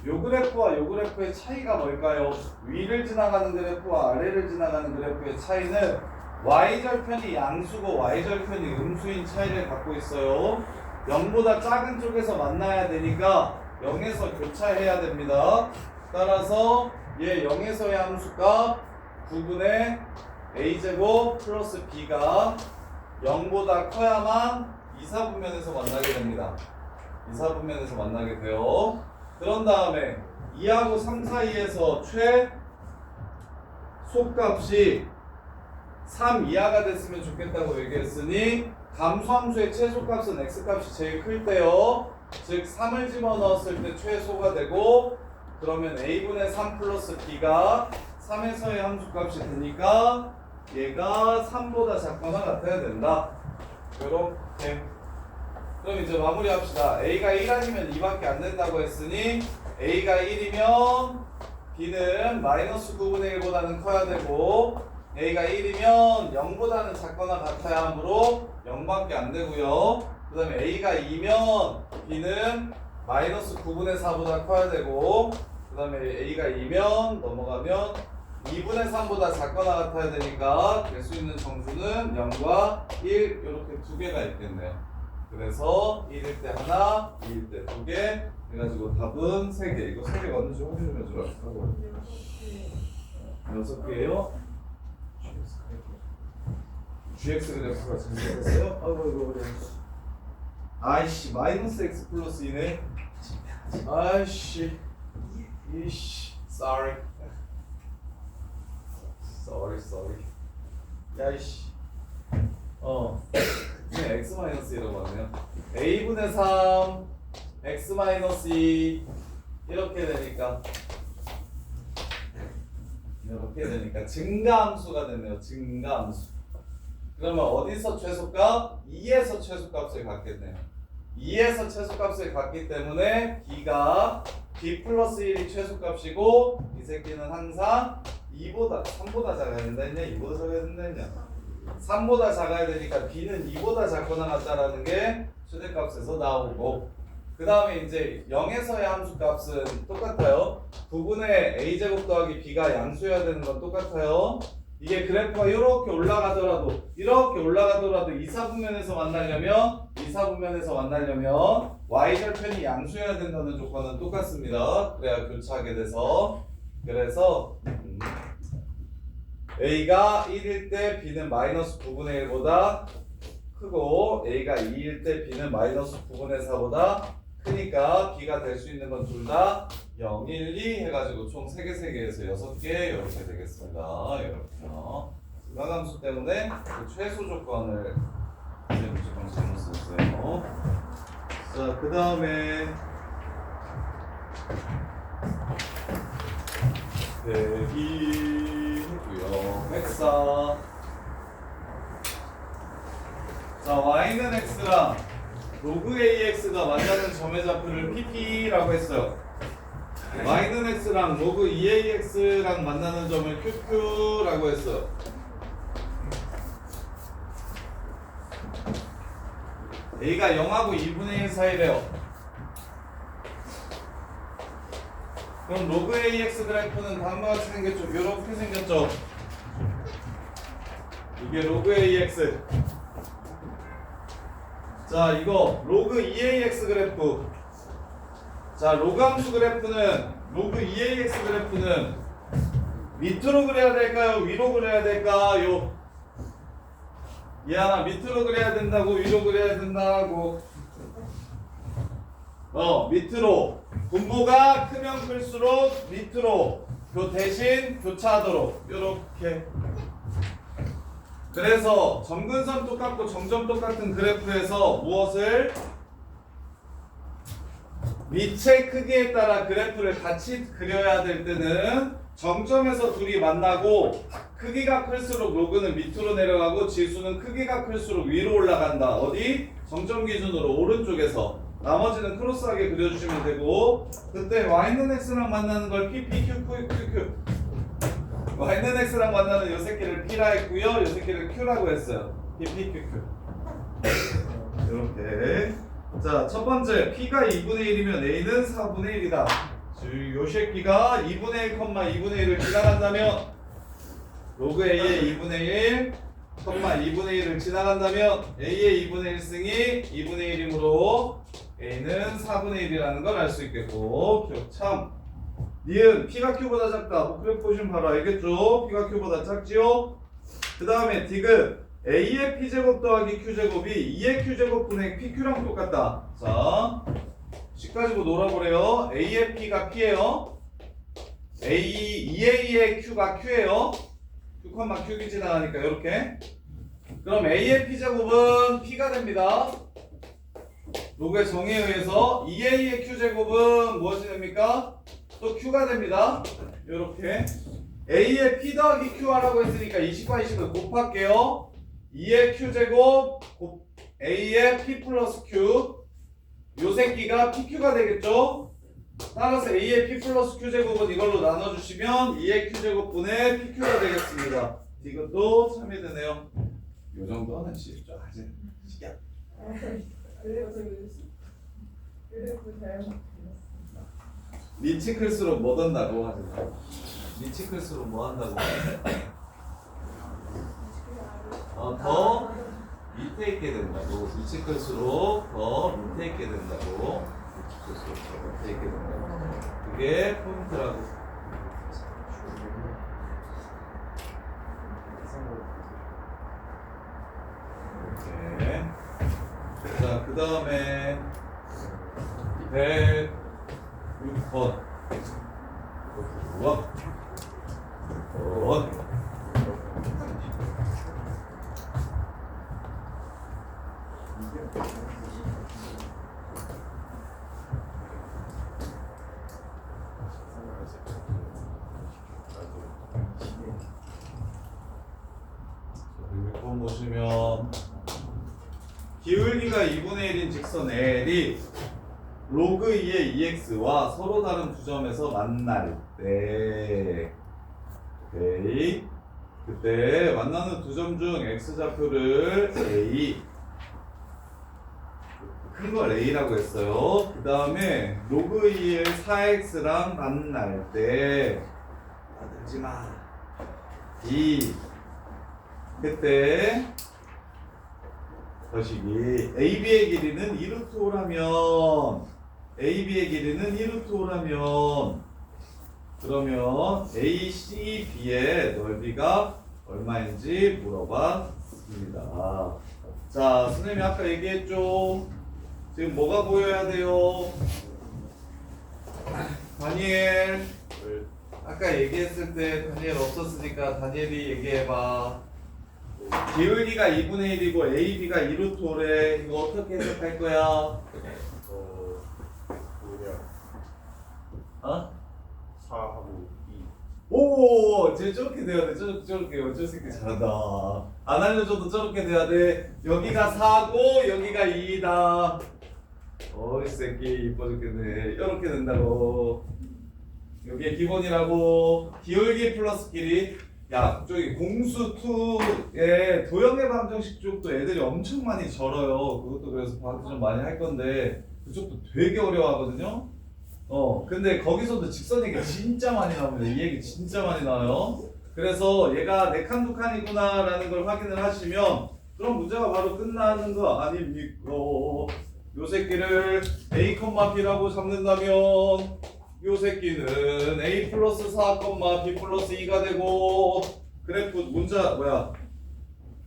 요 그래프와 요 그래프의 차이가 뭘까요? 위를 지나가는 그래프와 아래를 지나가는 그래프의 차이는 y절편이 양수고 y절편이 음수인 차이를 갖고 있어요. 0보다 작은 쪽에서 만나야 되니까 0에서 교차해야 됩니다. 따라서 얘 0에서의 함수값 9분의 a제곱 플러스 b가 0보다 커야만 2, 4분면에서 만나게 됩니다. 2, 4분면에서 만나게 돼요. 그런 다음에 2하고 3 사이에서 최소값이 3 이하가 됐으면 좋겠다고 얘기했으니 감소함수의 최소값은 x값이 제일 클 때요. 즉 3을 집어넣었을 때 최소가 되고, 그러면 a분의 3 플러스 b가 3에서의 함수값이 되니까 얘가 3보다 작거나 같아야 된다. 이렇게. 그럼 이제 마무리합시다. a가 1 아니면 2밖에 안 된다고 했으니 a가 1이면 b는 마이너스 9분의 1보다는 커야 되고, a가 1이면 0보다는 작거나 같아야 하므로 0밖에 안 되고요. 그 다음에 a가 2면 b는 마이너스 9분의 4보다 커야 되고 그 다음에 a가 2면 넘어가면 2분의 3보다 작거나 같아야 되니까 될 수 있는 정수는 0과 1 이렇게 두 개가 있겠네요. 그래서 1일 때 하나, 2일 때 두 개 해가지고 답은 3개. 이거 3개가 어딘지 확인 좀 해주라. 6개예요? GX 그래프가 생겼어요? 아이고 그래. 아이씨 마이너스 X 플러스 2네. 아이씨 이씨 sorry 야이씨 그냥 X 마이너스 1이라고 하네요. A분의 3 X 마이너스 2 이렇게 되니까 증가함수가 됐네요. 증가함수. 그러면 어디서 최소값? 2에서 최소값을 갖겠네요. 2에서 최소값을 갖기 때문에 B가 B 플러스 1이 최소값이고 이 새끼는 항상 2보다 3보다 작아야 된다 했냐? 2보다 작아야 된다 했냐? 3보다 작아야 되니까 B는 2보다 작거나 같다라는 게 최대값에서 나오고 그 다음에 이제 0에서의 함수값은 똑같아요. 9분의 a제곱 더하기 b가 양수여야 되는 건 똑같아요. 이게 그래프가 이렇게 올라가더라도 2사분면에서 만나려면 y절편이 양수여야 된다는 조건은 똑같습니다. 그래야 교차하게 돼서 그래서 a가 1일 때 b는 마이너스 9분의 1보다 크고 a가 2일 때 b는 마이너스 9분의 4보다 크니까 b가 될 수 있는 건 둘 다 0, 1, 2 해가지고 총 3개에서 6개 이렇게 되겠습니다. 이렇게요. 증가함수 때문에 그 최소 조건을 무조건 잘못 썼어요. 자, 그 다음에 대비했고요. 백사. 자, y는 x랑 로그 AX가 만나는 점의 좌표를 PP라고 했어요. y는 x랑 로그 2AX랑 만나는 점을 QQ라고 했어요. A가 0하고 2분의 1 사이래요. 그럼 로그 AX 그래프는 다음과 같이 생겼죠. 이렇게 생겼죠. 이게 로그 AX. 자, 이거 로그 2AX 그래프. 자, 로그 함수 그래프는 로그 2AX 그래프는 밑으로 그려야 될까요? 위로 그려야 될까요? 얘하나 밑으로 그려야 된다고 위로 그려야 된다고. 밑으로. 분모가 크면 클수록 밑으로 대신 교차하도록 요렇게. 그래서 점근선 똑같고 점점 똑같은 그래프에서 무엇을? 밑의 크기에 따라 그래프를 같이 그려야 될 때는 정점에서 둘이 만나고 크기가 클수록 로그는 밑으로 내려가고 지수는 크기가 클수록 위로 올라간다. 어디? 정점 기준으로 오른쪽에서. 나머지는 크로스하게 그려주시면 되고 그때 y는 x랑 만나는 걸 PPQQQQ y는 x랑 만나는 요 새끼를 p라 했고요. 요 새끼를 q라고 했어요. PPQQ 이렇게. 자, 첫 번째 p가 2분의 1이면 a는 4분의 1이다. 요 새끼가 2분의 1, 2분의 1을 지나간다면 로그 a의 2분의 1, 2분의 1을 지나간다면 a의 2분의 1승이 2분의 1이므로 a는 4분의 1이라는 걸 알 수 있겠고 기억 참. 니은 p가 q보다 작다. 뭐 그래프 보시면 바로 알겠죠? p가 q보다 작지요? 그 다음에 디귿 a의 p제곱 더하기 q제곱이 2의 q제곱분의 pq랑 똑같다. 자, 식 가지고 놀아보래요. a의 p가 p예요. 2a의 q가 q예요. q, q기 지나가니까 이렇게. 그럼 a의 p제곱은 p가 됩니다. 로그의 정의에 의해서 2a의 q제곱은 무엇이 됩니까? 또 q가 됩니다. 이렇게. a의 p 더하기 q하라고 했으니까 20과 20을 곱할게요. 2의 q제곱 a의 p 플러스 q 요 새끼가 pq가 되겠죠? 따라서 a의 p 플러스 q제곱은 이걸로 나눠주시면 2의 q제곱분의 pq가 되겠습니다. 이것도 참이 되네요. 요 정도는 쉽죠. 아직 시기야. 그래프 잘못 그렸어. 밑이 클수록 뭐 든다고 하지 마. 밑이 클수록 뭐 한다고? 더 밑에 있게 된다고. 밑이 클수록 더 밑에 있게 된다고. 밑이 클수록 더 밑에 있게 된다고. 그게 포인트라고. 오케이. 자, 그 다음에 106번. 보시면 기울기가 2분의 1인 직선 L이 로그 2의 2x와 서로 다른 두 점에서 만날 때 오케이. 그때 만나는 두 점 중 x좌표를 A 큰 걸 A라고 했어요. 그 다음에 로그 2의 4x랑 만날 때 나들지마 B 그때 거시기 AB의 길이는 2루트 5라면 AB의 길이는 2루트 5라면 그러면 ACB의 넓이가 얼마인지 물어봤습니다. 자, 선생님이 아까 얘기했죠. 지금 뭐가 보여야 돼요? 다니엘 아까 얘기했을 때 다니엘 없었으니까 다니엘이 얘기해봐. 기울기가 2분의 1이고 AB가 2루트 5래. 이거 어떻게 해석할 거야? 오히려 어? 4하고 2. 오, 쟤 저렇게 돼야 돼. 저렇게. 저 새끼 잘한다. 안 알려줘도 저렇게 돼야 돼. 여기가 4고 여기가 2다. 어이 새끼 이뻐 죽겠네. 이렇게 된다고. 여기에 기본이라고. 기울기 플러스 길이. 야, 저기 공수 2의 도형의 방정식 쪽도 애들이 엄청 많이 절어요. 그것도 그래서 방학 좀 많이 할 건데 그쪽도 되게 어려워하거든요. 근데 거기서도 직선 얘기 진짜 많이 나옵니다. 이 얘기 진짜 많이 나와요. 그래서 얘가 네 칸 두 칸이구나 라는 걸 확인을 하시면 그럼 문제가 바로 끝나는 거 아닙니까? 요 새끼를 A, B라고 잡는다면 요 새끼는 A 플러스 4, B 플러스 2가 되고 그래프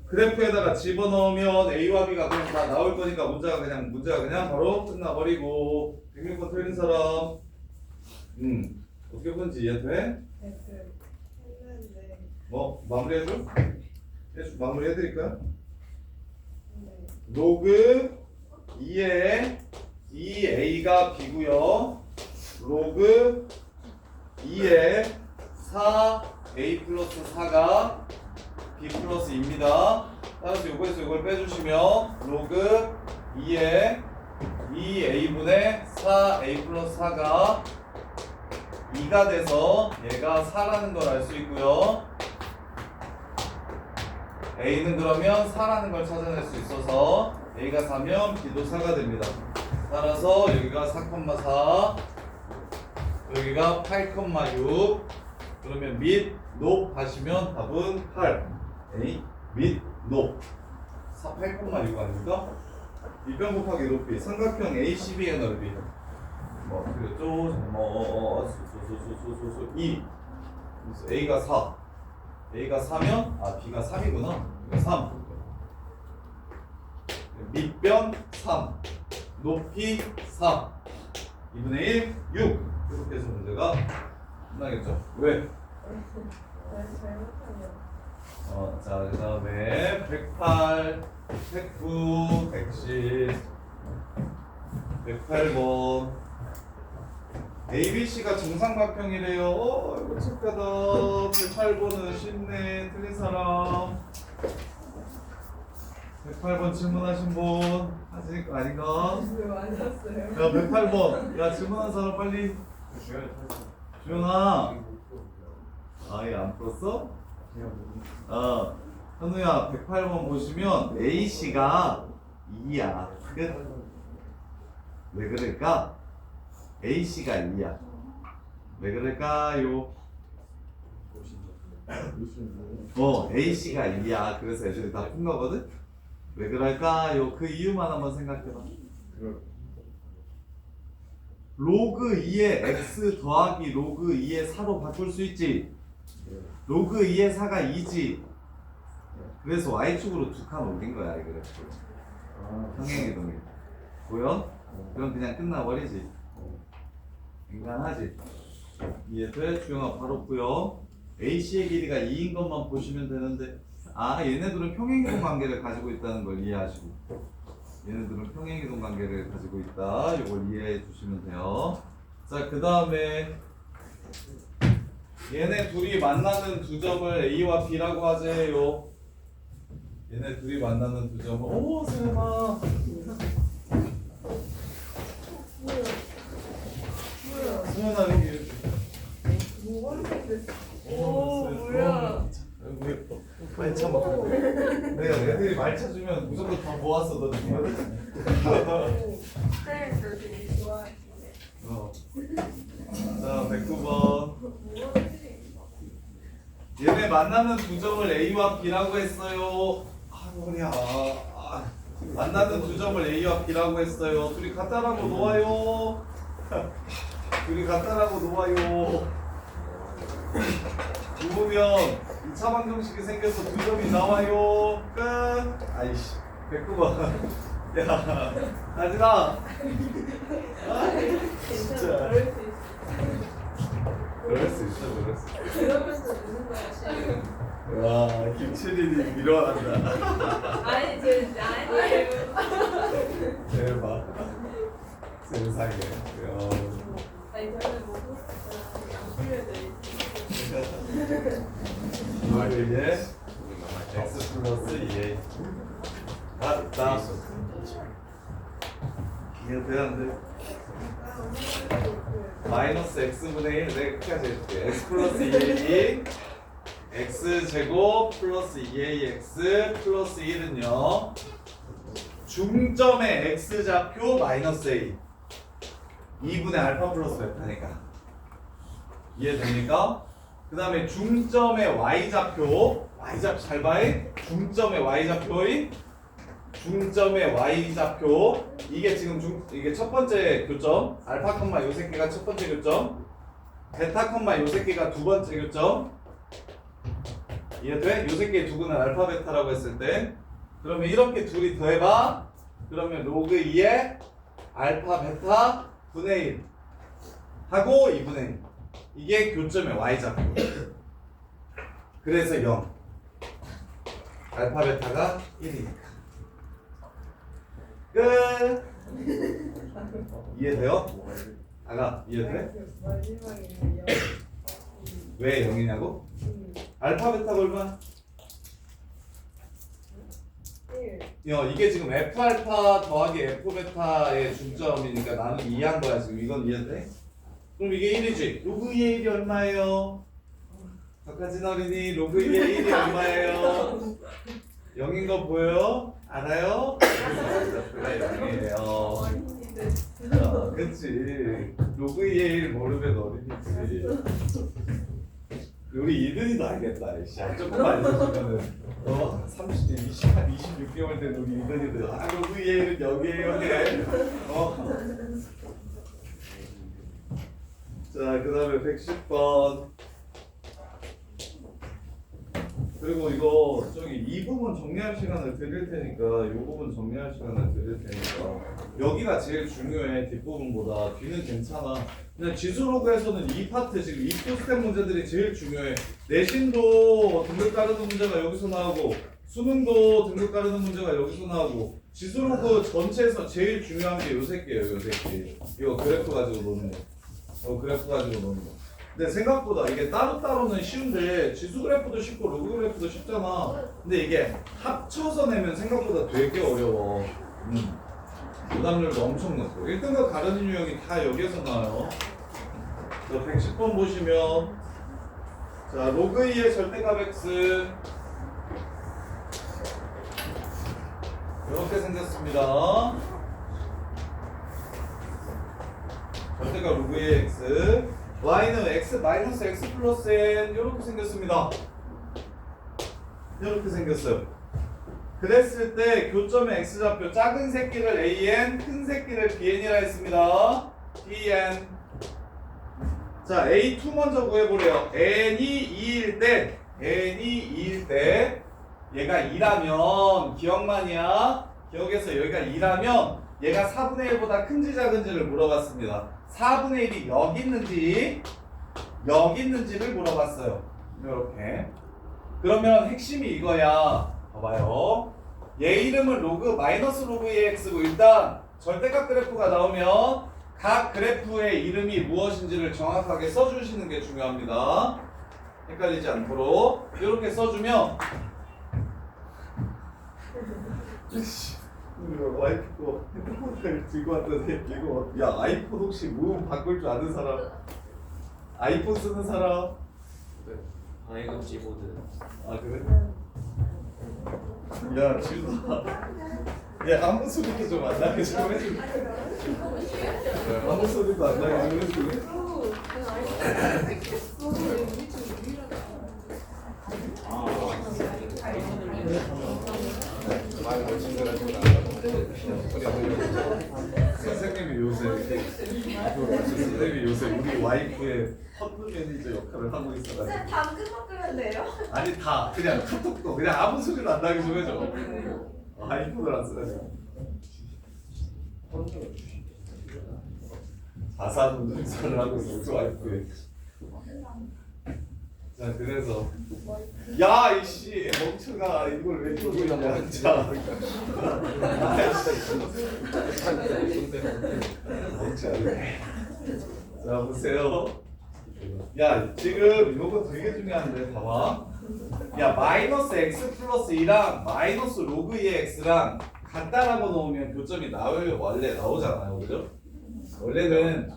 그래프에다가 집어넣으면 A와 B가 그냥 다 나올 거니까 문제가 그냥 바로 끝나버리고 106번 틀린 사람 어떻게 보는지 이해돼? 했는데 뭐 마무리해줘? 마무리해드릴까요? 네. 로그 2에 2A가 B고요 로그 2에 4A 플러스 4가 B 플러스 2입니다. 따라서 요거에서 요걸 빼주시면 로그 2에 2A분의 4A 플러스 4가 2가 돼서 얘가 4라는 걸 알 수 있고요. A는 그러면 4라는 걸 찾아낼 수 있어서 A가 4면 B도 4가 됩니다. 따라서 여기가 4,4 여기가 8,6 그러면 밑, 높 하시면 답은 8 A, 밑, 높 8,6 아닙니까? 밑변 곱하기 높이 삼각형 ACB의 넓이 뭐 그랬죠? 2 그래서 A가 4 A가 4면 B가 3이구나 3 밑변 3 높이 4 2분의 1 6 이렇게 해서 문제가 끝나겠죠? 왜? 잘못하면 자, 그 다음에 108, 109, 110, 108번 ABC가 정삼각형이래요. 이거 착하다. 108번은 쉽네. 틀린 사람 108번 질문하신 분 아닌가? 왜 맞았어요? 야 108번 야 질문한 사람 빨리 주영아 아예 안 풀었어? 현우야 108번 보시면 A씨가 2야 끝 왜 그럴까? AC가 1이야. 왜 그럴까요? AC가 1이야. 그래서 애들이 다 푼 거거든? 왜 그럴까요? 그 이유만 한번 생각해봐. 로그 2의 x 더하기 로그 2의 4로 바꿀 수 있지. 로그 2의 4가 2지. 그래서 y축으로 두 칸 옮긴 거야, 이거. 평행이동이. 보여? 그럼 그냥 끝나버리지. 인간하지. 이해돼? 주영아 바로 보여. AC의 길이가 2인 것만 보시면 되는데, 얘네들은 평행이동 관계를 가지고 있다는 걸 이해하시고, 얘네들은 평행이동 관계를 가지고 있다. 이걸 이해해 주시면 돼요. 자, 그 다음에 얘네 둘이 만나는 두 점을 A와 B라고 하재요. 얘네 둘이 만나는 두 점을, 오 세마. 수연아 여기 이렇게. 오, 뭐야. 빨리 참아. 내가 애들이 말 찾으면 무조건 다 모았어, 너 지금. 쌤도 되게 좋아하시네. 자, 109번. 얘네 만나는 두 점을 A와 B라고 했어요. 머리야. 만나는 두 점을 A와 B라고 했어요. 둘이 같다라고 놓아요. 둘이 같다라고 놓아요. 놓으면 2차 방정식이 생겨서 두 점이 나와요. 끝. 아이씨. 109번. 야, 하진아. 괜찮아. 그럴 수 있어. 그럴 수 있어. 그러면서 웃는 거야, 지금. 와, 김치린이 밀어난다. 아니, 아니에요. 대박. 세상에. 아니, 저는 뭐, 안 풀려져 이게 x 플러스 2a. 나 이해되는데? 마이너스 x분의 1 내가 끝까지 해줄게. x 플러스 2a x 제곱 플러스 2ax 플러스 1은요 중점의 x좌표 마이너스 a 2분의 알파 플러스 베타니까 이해됩니까? 그 다음에 중점의 y좌표 잘 봐요. 중점의 y좌표인 중점의 y좌표 이게 지금 이게 첫 번째 교점 알파 콤마 요 새끼가 첫 번째 교점 베타 콤마 요 새끼가 두 번째 교점 이해돼? 요 새끼의 두근은 알파 베타라고 했을 때 그러면 이렇게 둘이 더해봐 그러면 로그 2의 알파 베타 분의 1 하고 2분의 1 이게 교점의 y좌표 그래서 0 알파 베타가 1이니까 끝 이해돼요? 이해돼? 마지막에는 왜 0이냐고? 알파 베타가 얼마? 1. 이게 지금 F 알파 더하기 F 베타의 중점이니까 나는 이해한 거야 지금 이건 이해돼? 그럼 이게 1이지? 로그 2의 1이 얼마예요? 박하진 어린이 로그 2의 1이 얼마예요? 0인 거 보여요? 알아요? 그래 0이에요 그치 로그 2의 1 모르면 어린이지 우리 이든이도 알겠다 씨. 조금만 알려주면은 30대 26개월 된 우리 이든이들 로그 2의 1은 여기에요 자 그 다음에 110번 그리고 이거 이 부분 정리할 시간을 드릴 테니까 이 부분 정리할 시간을 드릴 테니까 여기가 제일 중요해 뒷부분보다 뒤는 괜찮아 그냥 지수로그에서는 이 파트 지금 이 스텝 문제들이 제일 중요해 내신도 등급 가르는 문제가 여기서 나오고 수능도 등급 가르는 문제가 여기서 나오고 지수로그 전체에서 제일 중요한 게 요 새끼예요 요 새끼 이거 그래프 가지고 노는 거 그래프 가지고 노는 거 근데 생각보다 이게 따로따로는 쉬운데 지수 그래프도 쉽고 로그 그래프도 쉽잖아 근데 이게 합쳐서 내면 생각보다 되게 어려워 부담률도 엄청 높고 1등급 가르는 유형이 다 여기에서 나와요 110번 보시면 자 로그 2의 절대값 x 이렇게 생겼습니다 절대값 로그 x, y는 x 마이너스 x 플러스 n 이렇게 생겼습니다. 이렇게 생겼어요. 그랬을 때 교점의 x좌표 작은 새끼를 an, 큰 새끼를 bn이라 했습니다. bn. 자, a2 먼저 구해보래요. n이 2일 때, 얘가 2라면 기억만이야. 기억해서 여기가 2라면 얘가 4분의 1보다 큰지 작은지를 물어봤습니다. 4분의 1이 여기 있는지를 물어봤어요. 이렇게. 그러면 핵심이 이거야. 봐봐요. 얘 이름은 로그 마이너스 로그 ax고 일단 절대값 그래프가 나오면 각 그래프의 이름이 무엇인지를 정확하게 써주시는 게 중요합니다. 헷갈리지 않도록 이렇게 써주면 우리 와이프 거 핸드폰을 들고 왔더니 이거 야 아이폰 혹시 무음 바꿀 줄 아는 사람? 아이폰 쓰는 사람? 방해금 키보드. 아 그래? 야 지우다 야 아무 소리도 좀 안 나게 좀 해줄래? 아무 소리도 안 나게 좀 해줄래? 선생님이 요새 우리 와이프의 펀드 매니저 역할을 하고 있어가지고 쌤 당근 바꾸면 돼요? 아니 다 그냥 카톡도 그냥 아무 소리도 안 나게 좀 해줘. 아이폰을 안 써가지고 자산 운전사를 하고 있어 와이프에. 자 그래서 야 이씨 멍청아 이걸 왜 들고 있냐 진짜. 멍청하네. 자 보세요. 야 지금 이거 되게 중요한데 봐봐. 야 마이너스 x 플러스 2랑 마이너스 로그 2x랑 같다라고 놓으면 교점이 원래 나오잖아요, 그죠? 원래는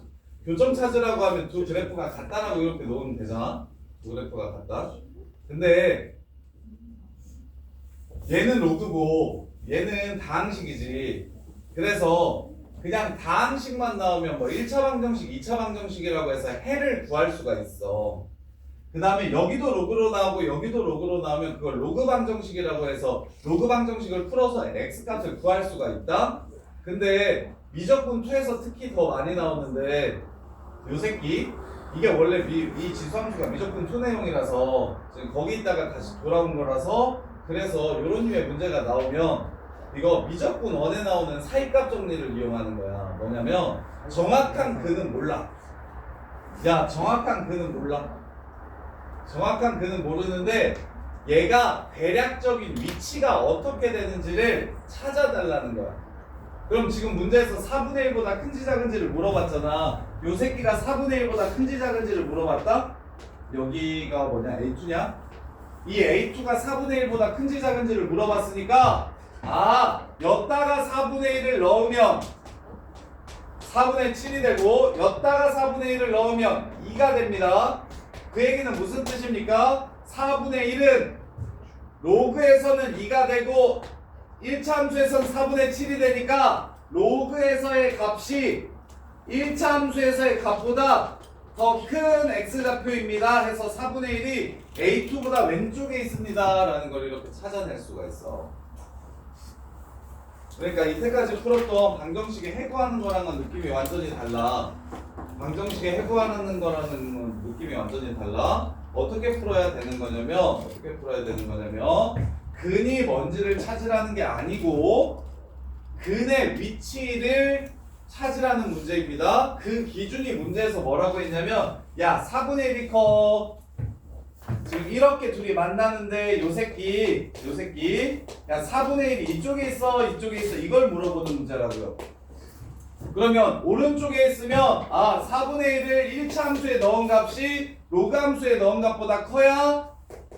교점 찾으라고 하면 두 그래프가 같다라고 이렇게 놓으면 되잖아. 두 그래프가 같다. 근데 얘는 로그고 얘는 다항식이지. 그래서 그냥 다항식만 나오면 뭐 1차 방정식, 2차 방정식이라고 해서 해를 구할 수가 있어. 그 다음에 여기도 로그로 나오고 여기도 로그로 나오면 그걸 로그 방정식이라고 해서 로그 방정식을 풀어서 x값을 구할 수가 있다. 근데 미적분 2에서 특히 더 많이 나오는데 요 새끼 이게 원래 이 지수함수가 미적분 2 내용이라서 지금 거기 있다가 다시 돌아온 거라서 그래서 이런 류의 문제가 나오면 이거 미적분 1에 나오는 사이값 정리를 이용하는 거야. 뭐냐면 정확한 근은 몰라. 야 정확한 근은 몰라. 정확한 근은 모르는데 얘가 대략적인 위치가 어떻게 되는지를 찾아달라는 거야. 그럼 지금 문제에서 4분의 1보다 큰지 작은지를 물어봤잖아. 요 새끼가 4분의 1보다 큰지 작은지를 물어봤다? 여기가 뭐냐? A2냐? 이 A2가 4분의 1보다 큰지 작은지를 물어봤으니까 였다가 4분의 1을 넣으면 4분의 7이 되고 였다가 4분의 1을 넣으면 2가 됩니다. 그 얘기는 무슨 뜻입니까? 4분의 1은 로그에서는 2가 되고 1차 함수에서는 4분의 7이 되니까 로그에서의 값이 1차 함수에서의 값보다 더 큰 x좌표입니다 해서 4분의 1이 A2보다 왼쪽에 있습니다 라는 걸 이렇게 찾아낼 수가 있어. 그러니까 이때까지 풀었던 방정식의 해구하는 거랑은 느낌이 완전히 달라. 방정식의 해구하는 거랑은 느낌이 완전히 달라. 어떻게 풀어야 되는 거냐면 근이 뭔지를 찾으라는 게 아니고 근의 위치를 찾으라는 문제입니다. 그 기준이 문제에서 뭐라고 했냐면 야 4분의 1이 커. 지금 이렇게 둘이 만나는데 요 새끼 야 4분의 1이 이쪽에 있어 이걸 물어보는 문제라고요. 그러면 오른쪽에 있으면 4분의 1을 1차 함수에 넣은 값이 로그 함수에 넣은 값보다 커야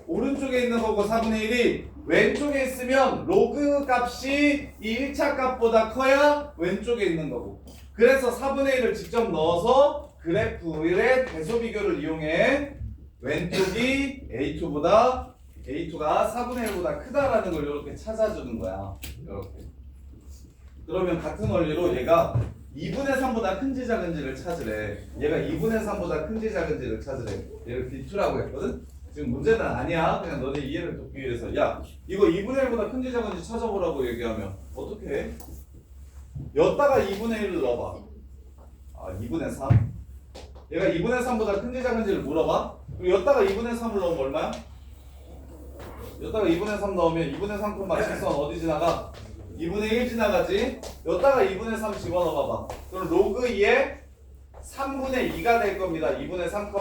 오른쪽에 있는 거고 4분의 1이 왼쪽에 있으면 로그 값이 이 1차 값보다 커야 왼쪽에 있는 거고. 그래서 4분의 1을 직접 넣어서 그래프의 대소 비교를 이용해 왼쪽이 A2가 4분의 1보다 크다라는 걸 이렇게 찾아주는 거야. 이렇게. 그러면 같은 원리로 얘가 2분의 3보다 큰지 작은지를 찾으래. 얘가 2분의 3보다 큰지 작은지를 찾으래. 얘를 B2라고 했거든? 지금 문제는 아니야. 그냥 너네 이해를 돕기 위해서. 야, 이거 2분의 1보다 큰지 작은지 찾아보라고 얘기하면 어떻게 해? 여기다가 2분의 1을 넣어봐. 아, 2분의 3? 얘가 2분의 3보다 큰지 작은지를 물어봐? 그럼 여기다가 2분의 3을 넣으면 얼마야? 여기다가 2분의 3 넣으면 2분의 3 직선 어디 지나가? 2분의 1 지나가지? 여기다가 2분의 3 집어넣어봐봐. 그럼 로그 2에 3분의 2가 될 겁니다. 2분의 3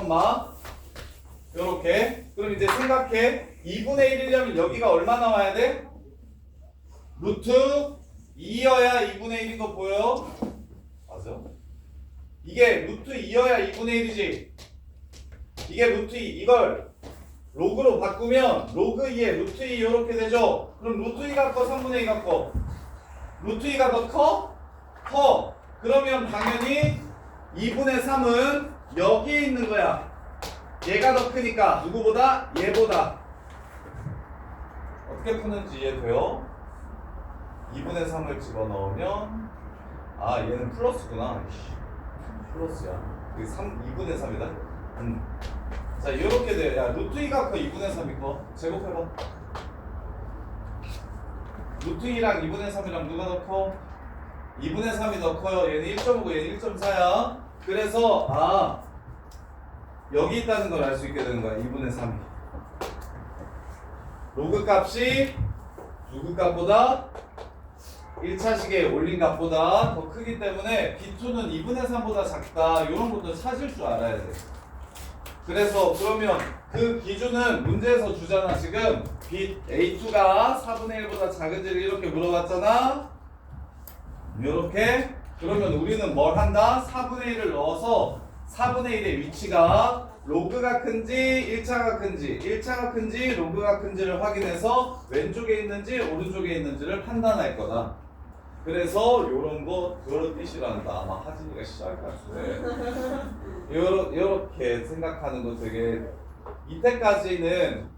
요렇게. 그럼 이제 생각해. 2분의 1이려면 여기가 얼마 나와야 돼? 루트 2여야 2분의 1인 거 보여요? 맞아? 이게 루트 2여야 2분의 1이지? 이게 루트 2, 이걸 로그로 바꾸면 로그 2에 루트 2 이렇게 되죠? 그럼 루트 2가 커? 3분의 2가 커? 루트 2가 더 커? 커! 그러면 당연히 2분의 3은 여기에 있는 거야. 얘가 더 크니까 누구보다? 얘보다. 어떻게 푸는지 이해돼요? 2분의 3을 집어넣으면 아 얘는 플러스구나. 플러스야. 2분의 3이다. 자 이렇게 돼. 야 루트 2가 커 2분의 3이 커? 제곱해봐. 루트 2랑 2분의 3이랑 누가 더 커? 2분의 3이 더 커요. 얘는 1.5고 얘는 1.4야. 그래서 아 여기 있다는 걸 알 수 있게 되는 거야. 2분의 3이 로그 값이 누구 값보다 1차식에 올린 값보다 더 크기 때문에 B2는 2분의 3보다 작다. 이런 것도 찾을 줄 알아야 돼. 그래서 그러면 그 기준은 문제에서 주잖아. 지금 A2가 4분의 1보다 작은지를 이렇게 물어봤잖아. 이렇게. 그러면 우리는 뭘 한다? 4분의 1을 넣어서 4분의 1의 위치가 로그가 큰지 1차가 큰지 1차가 큰지 로그가 큰지를 확인해서 왼쪽에 있는지 오른쪽에 있는지를 판단할 거다. 그래서 요런 거 요런 뜻이란다. 아마 하진이가 시작할 것 같은데 요렇게 생각하는 거 되게 이때까지는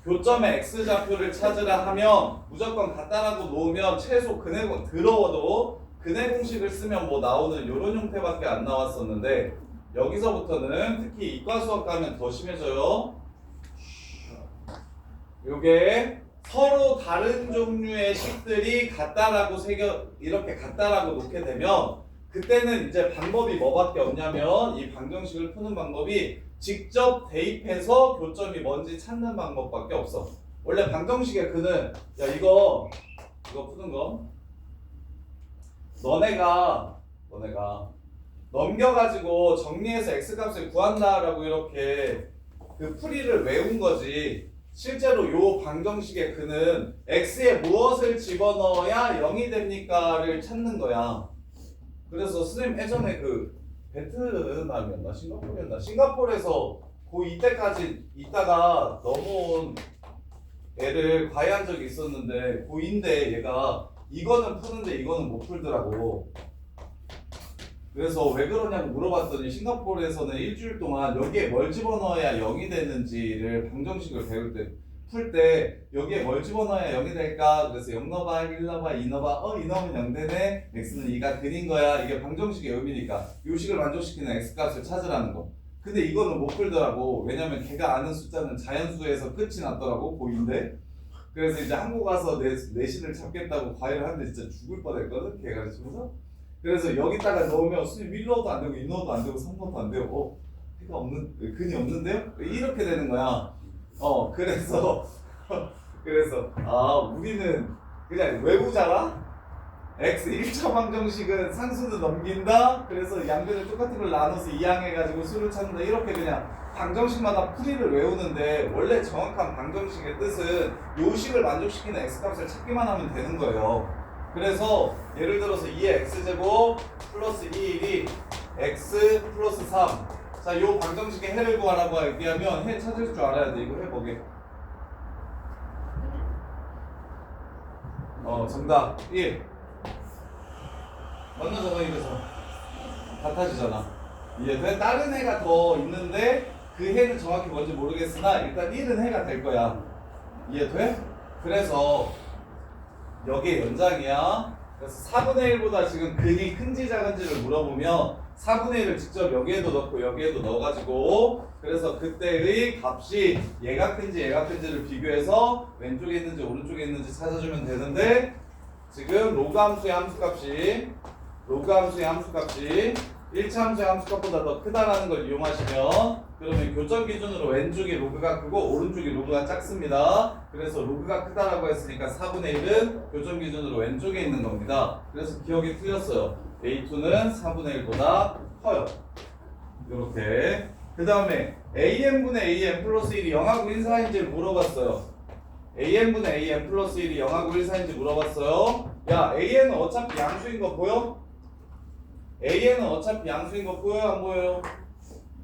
교점의 x좌표를 찾으라 하면 무조건 같다라고 놓으면 최소 근해 더러워도 근해 공식을 쓰면 뭐 나오는 요런 형태밖에 안 나왔었는데 여기서부터는 특히 이과 수학 가면 더 심해져요. 요게 서로 다른 종류의 식들이 같다라고 이렇게 같다라고 놓게 되면 그때는 이제 방법이 뭐밖에 없냐면 이 방정식을 푸는 방법이 직접 대입해서 교점이 뭔지 찾는 방법밖에 없어. 원래 방정식의 근은 야 이거 푸는 거 너네가 넘겨가지고 정리해서 x값을 구한다라고 이렇게 그 풀이를 외운 거지. 실제로 요 방정식의 근은 x에 무엇을 집어넣어야 0이 됩니까를 찾는 거야. 그래서 선생님 예전에 그 베트남이었나 싱가포르였나 싱가포르에서 고2 때까지 있다가 넘어온 애를 과외한 적이 있었는데 고2인데 얘가 이거는 푸는데 이거는 못 풀더라고. 그래서 왜 그러냐고 물어봤더니 싱가포르에서는 일주일 동안 여기에 뭘 집어넣어야 0이 되는지를 방정식을 배울 때 풀 때 여기에 뭘 집어넣어야 0이 될까? 그래서 0 넣어봐, 1 넣어봐, 2 넣어봐. 2 넣으면 0 되네. x는 2가 근인 거야. 이게 방정식의 의미니까 요 식을 만족시키는 x값을 찾으라는 거. 근데 이거는 못 풀더라고. 왜냐면 걔가 아는 숫자는 자연수에서 끝이 났더라고. 고2인데. 그래서 이제 한국 와서 내신을 잡겠다고 과외를 하는데 진짜 죽을 뻔했거든. 걔 가르치면서. 그래서 여기다가 넣으면 수입 1 넣어도 안 되고 2 넣어도 안 되고 3 넣어도 안 되고 해가 없는 근이 없는데요? 이렇게 되는 거야. 그래서 우리는 그냥 외우잖아. x 1차 방정식은 상수는 넘긴다. 그래서 양변을 똑같은 걸 나눠서 이항해가지고 수를 찾는다. 이렇게 그냥 방정식마다 풀이를 외우는데 원래 정확한 방정식의 뜻은 요 식을 만족시키는 x값을 찾기만 하면 되는 거예요. 그래서 예를 들어서 2의 x제곱 플러스 2이 x 플러스 3. 자, 요 방정식의 해를 구하라고 얘기하면 해 찾을 줄 알아야 돼. 이거 해보게. 정답 1. 맞나잖아. 이래서 같아지잖아. 이해돼? 다른 해가 더 있는데 그 해는 정확히 뭔지 모르겠으나 일단 1은 해가 될 거야. 이해돼? 그래서 여기에 연장이야. 그래서 4분의 1보다 지금 근이 큰지 작은지를 물어보면 4분의 1을 직접 여기에도 넣고 여기에도 넣어가지고 그래서 그때의 값이 얘가 큰지 얘가 큰지를 비교해서 왼쪽에 있는지 오른쪽에 있는지 찾아주면 되는데 지금 로그 함수의 함수값이 1차 함수의 함수값보다 더 크다라는 걸 이용하시면 그러면 교점 기준으로 왼쪽이 로그가 크고 오른쪽이 로그가 작습니다. 그래서 로그가 크다라고 했으니까 4분의 1은 교점 기준으로 왼쪽에 있는 겁니다. 그래서 기억이 틀렸어요. A2는 4분의 1보다 커요. 이렇게. 그 다음에 AN분의 AN 플러스 1이 0하고 1 사이인지를 물어봤어요. AN분의 AN 플러스 1이 0하고 1 사이인지 물어봤어요. 야, AN은 어차피 양수인 거 보여? AN은 어차피 양수인 거 보여요? 안 보여요?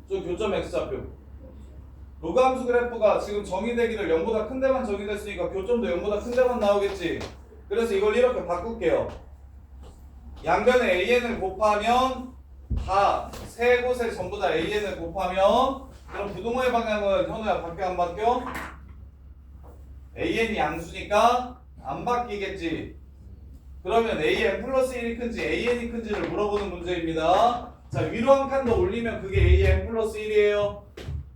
저 교점 X좌표. 로그 함수 그래프가 지금 정의되기를 0보다 큰 데만 정의됐으니까 교점도 0보다 큰 데만 나오겠지. 그래서 이걸 이렇게 바꿀게요. 양변에 AN을 곱하면 다 세 곳에 전부 다 AN을 곱하면 그럼 부동호의 방향은 현우야 바뀌어 안 바뀌어? AN이 양수니까 안 바뀌겠지. 그러면 AN 플러스 1이 큰지 AN이 큰지를 물어보는 문제입니다. 자, 위로 한 칸 더 올리면 그게 AN 플러스 1이에요.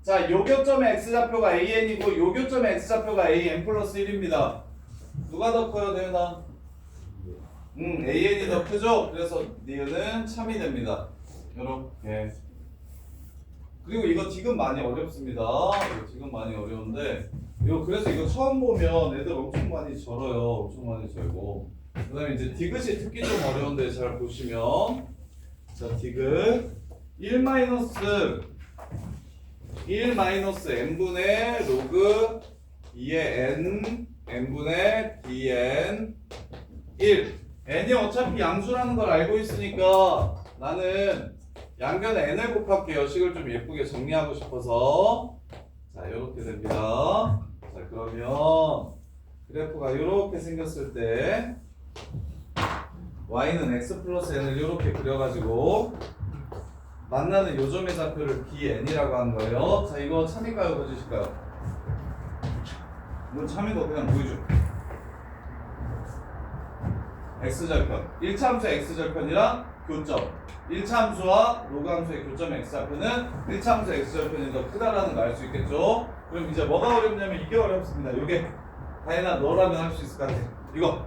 자, 요 교점의 X좌표가 AN이고 요 교점의 X좌표가 AN 플러스 1입니다. 누가 더 커요, 대윤아? AN이 더 크죠? 그래서 니은은 참이 됩니다. 요렇게. 그리고 이거 지금 많이 어렵습니다. 이거 지금 많이 어려운데 그래서 이거 처음 보면 애들 엄청 많이 절어요. 엄청 많이 절고. 그 다음에 이제 디귿이 특히 좀 어려운데 잘 보시면 자, 디귿 1 n분의 로그 2의 n n분의 dn 1 n이 어차피 양수라는 걸 알고 있으니까 나는 양변에 n을 곱할게요. 식을 좀 예쁘게 정리하고 싶어서. 자, 이렇게 됩니다. 자, 그러면 그래프가 이렇게 생겼을 때 y는 x 플러스 n을 이렇게 그려가지고 만나는 요점의 좌표를 bn이라고 한 거예요. 자, 이거 참일까요? 거짓일까요? 이거 참인 거 그냥 보여줘. x절편 1차 함수의 x절편이랑 교점 1차 함수와 로그 함수의 교점의 x좌표는 1차 함수의 x절편이 더 크다라는 걸 알 수 있겠죠? 그럼 이제 뭐가 어렵냐면 이게 어렵습니다. 요게 다혜나 너라면 할 수 있을 것 같아. 이거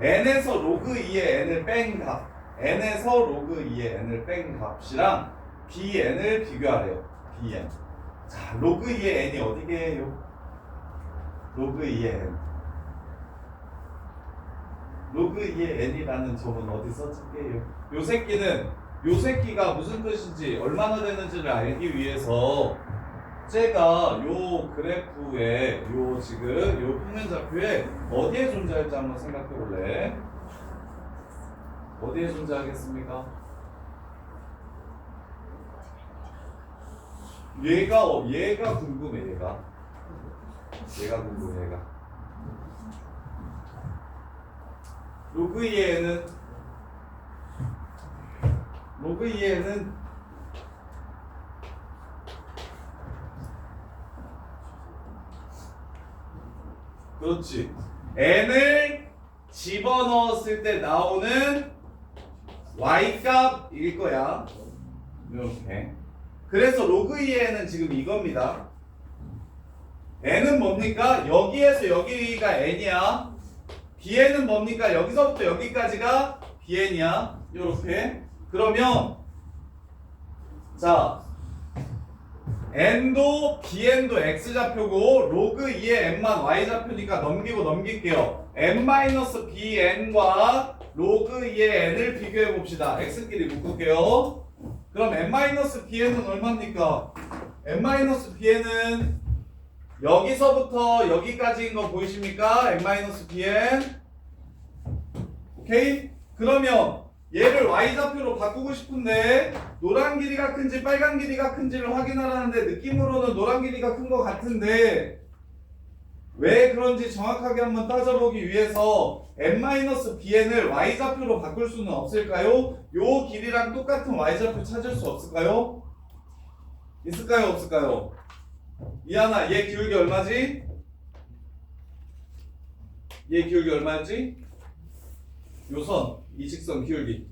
n에서 로그 2의 n을 뺀 값 n에서 로그 2의 n을 뺀 값이랑 bn을 비교하래요. bn. 자, 로그 2의 n이 어디게요? 로그 2의 n. 로그 2의 n이라는 점은 어디서 찾게요? 요 새끼가 무슨 뜻인지 얼마나 되는지를 알기 위해서 제가 요 그래프에 요 지금 요 평면좌표에 어디에 존재할지 한번 생각해 볼래? 어디에 존재하겠습니까? 얘가 궁금해. 얘가 궁금해. 얘가 로그 2에는 그렇지. n을 집어넣었을 때 나오는 y값일 거야. 이렇게. 그래서 로그 2에는 지금 이겁니다. n은 뭡니까? 여기에서 여기가 n이야. bn은 뭡니까? 여기서부터 여기까지가 bn이야. 이렇게. 그러면 자, n도 bn도 x좌표고 로그 2의 n만 y좌표니까 넘길게요. n-bn과 로그 2의 n을 비교해 봅시다. x끼리 묶을게요. 그럼 n-bn은 얼마입니까? n-bn은 여기서부터 여기까지인 거 보이십니까? n-bn. 오케이? 그러면 얘를 y좌표로 바꾸고 싶은데 노란 길이가 큰지 빨간 길이가 큰지를 확인하라는데 느낌으로는 노란 길이가 큰 것 같은데 왜 그런지 정확하게 한번 따져보기 위해서 n-bn을 y좌표로 바꿀 수는 없을까요? 요 길이랑 똑같은 y좌표 찾을 수 없을까요? 있을까요? 없을까요? 이하나, 얘 기울기 얼마지? 얘 기울기 얼마였지? 요선 이 직선 기울기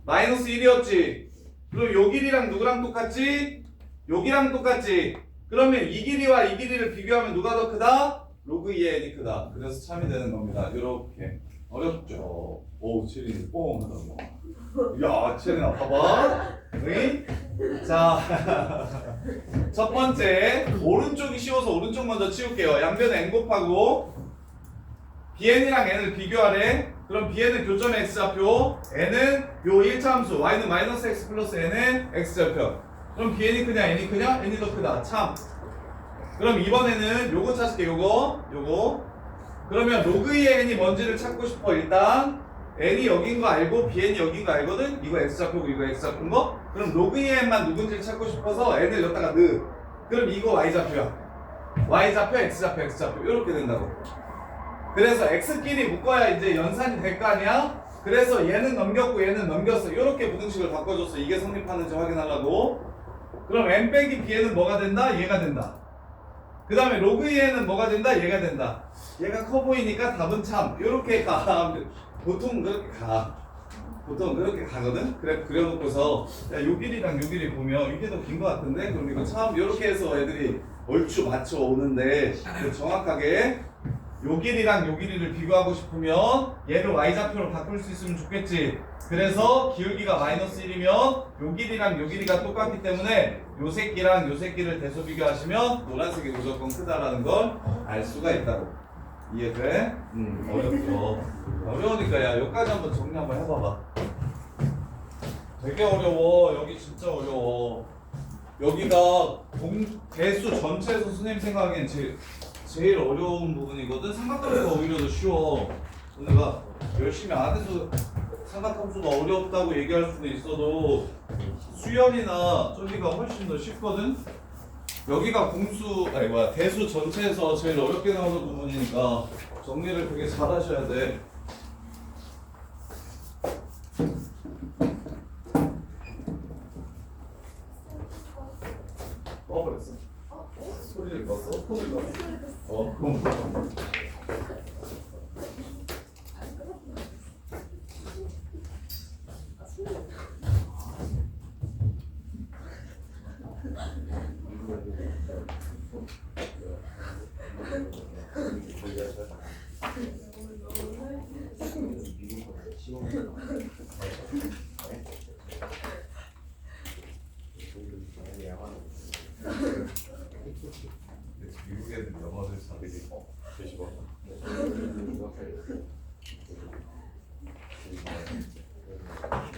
마이너스 1이었지. 그럼 요 길이랑 누구랑 똑같지? 여기랑 똑같지. 그러면 이 길이와 이 길이를 비교하면 누가 더 크다? 로그 2의 n이 크다. 그래서 참이 되는 겁니다. 이렇게 어렵죠. 오, 체린이 뽕 하다고. 야, 체린아 봐봐. 응? 자, 첫 번째 오른쪽이 쉬워서 오른쪽 먼저 치울게요. 양변에 n 곱하고 bn이랑 n을 비교하래. 그럼 bn은 교점의 x좌표, n은 요 1차 함수, y는 마이너스 x 플러스 n의 x좌표. 그럼 bn이 크냐 n이 크냐? n이 더 크다. 참. 그럼 이번에는 요거 찾을게. 요거. 그러면 로그 2의 n이 뭔지를 찾고 싶어. 일단 n이 여긴 거 알고 bn이 여긴 거 알거든. 이거 x좌표고 이거 x좌표인 거. 그럼 로그 2의 n만 누군지를 찾고 싶어서 n을 여기다가 넣어. 그럼 이거 y좌표야. y좌표 x좌표 이렇게 된다고. 그래서 x끼리 묶어야 이제 연산이 될 거 아니야? 그래서 얘는 넘겼고 얘는 넘겼어. 이렇게 부등식을 바꿔줬어. 이게 성립하는지 확인하려고. 그럼 n 빼기 bn은 뭐가 된다? 얘가 된다. 그 다음에 로그 2에는 뭐가 된다? 얘가 된다. 얘가 커 보이니까 답은 참 이렇게 가. 보통 그렇게 가거든? 그래, 그려놓고서 야, 요 길이랑 요 길이 보면 이게 더 긴 것 같은데? 그럼 이거 참 이렇게 해서 애들이 얼추 맞춰 오는데 정확하게 요 길이랑 요 길이를 비교하고 싶으면 얘를 y좌표로 바꿀 수 있으면 좋겠지. 그래서 기울기가 마이너스 1이면 요 길이랑 요 길이가 똑같기 때문에 요 새끼랑 요 새끼를 대소 비교하시면 노란색이 무조건 크다라는 걸 알 수가 있다고. 이해돼? 어렵죠. 어려우니까 야 여기까지 한번 정리 한번 해봐봐. 되게 어려워. 여기 진짜 어려워. 여기가 대수 전체에서 선생님 생각하기엔 제일 어려운 부분이거든. 삼각함수가 오히려 더 쉬워. 내가 열심히 안 해서 삼각함수가 어렵다고 얘기할 수도 있어도 수열이나 저기가 훨씬 더 쉽거든. 여기가 대수 전체에서 제일 어렵게 나오는 부분이니까 정리를 되게 잘 하셔야 돼. 그랬어? 소리를 껐어? 폰을 껐어? 그럼 미국 애들 영어를 잘하게 계시고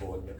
먹었냐?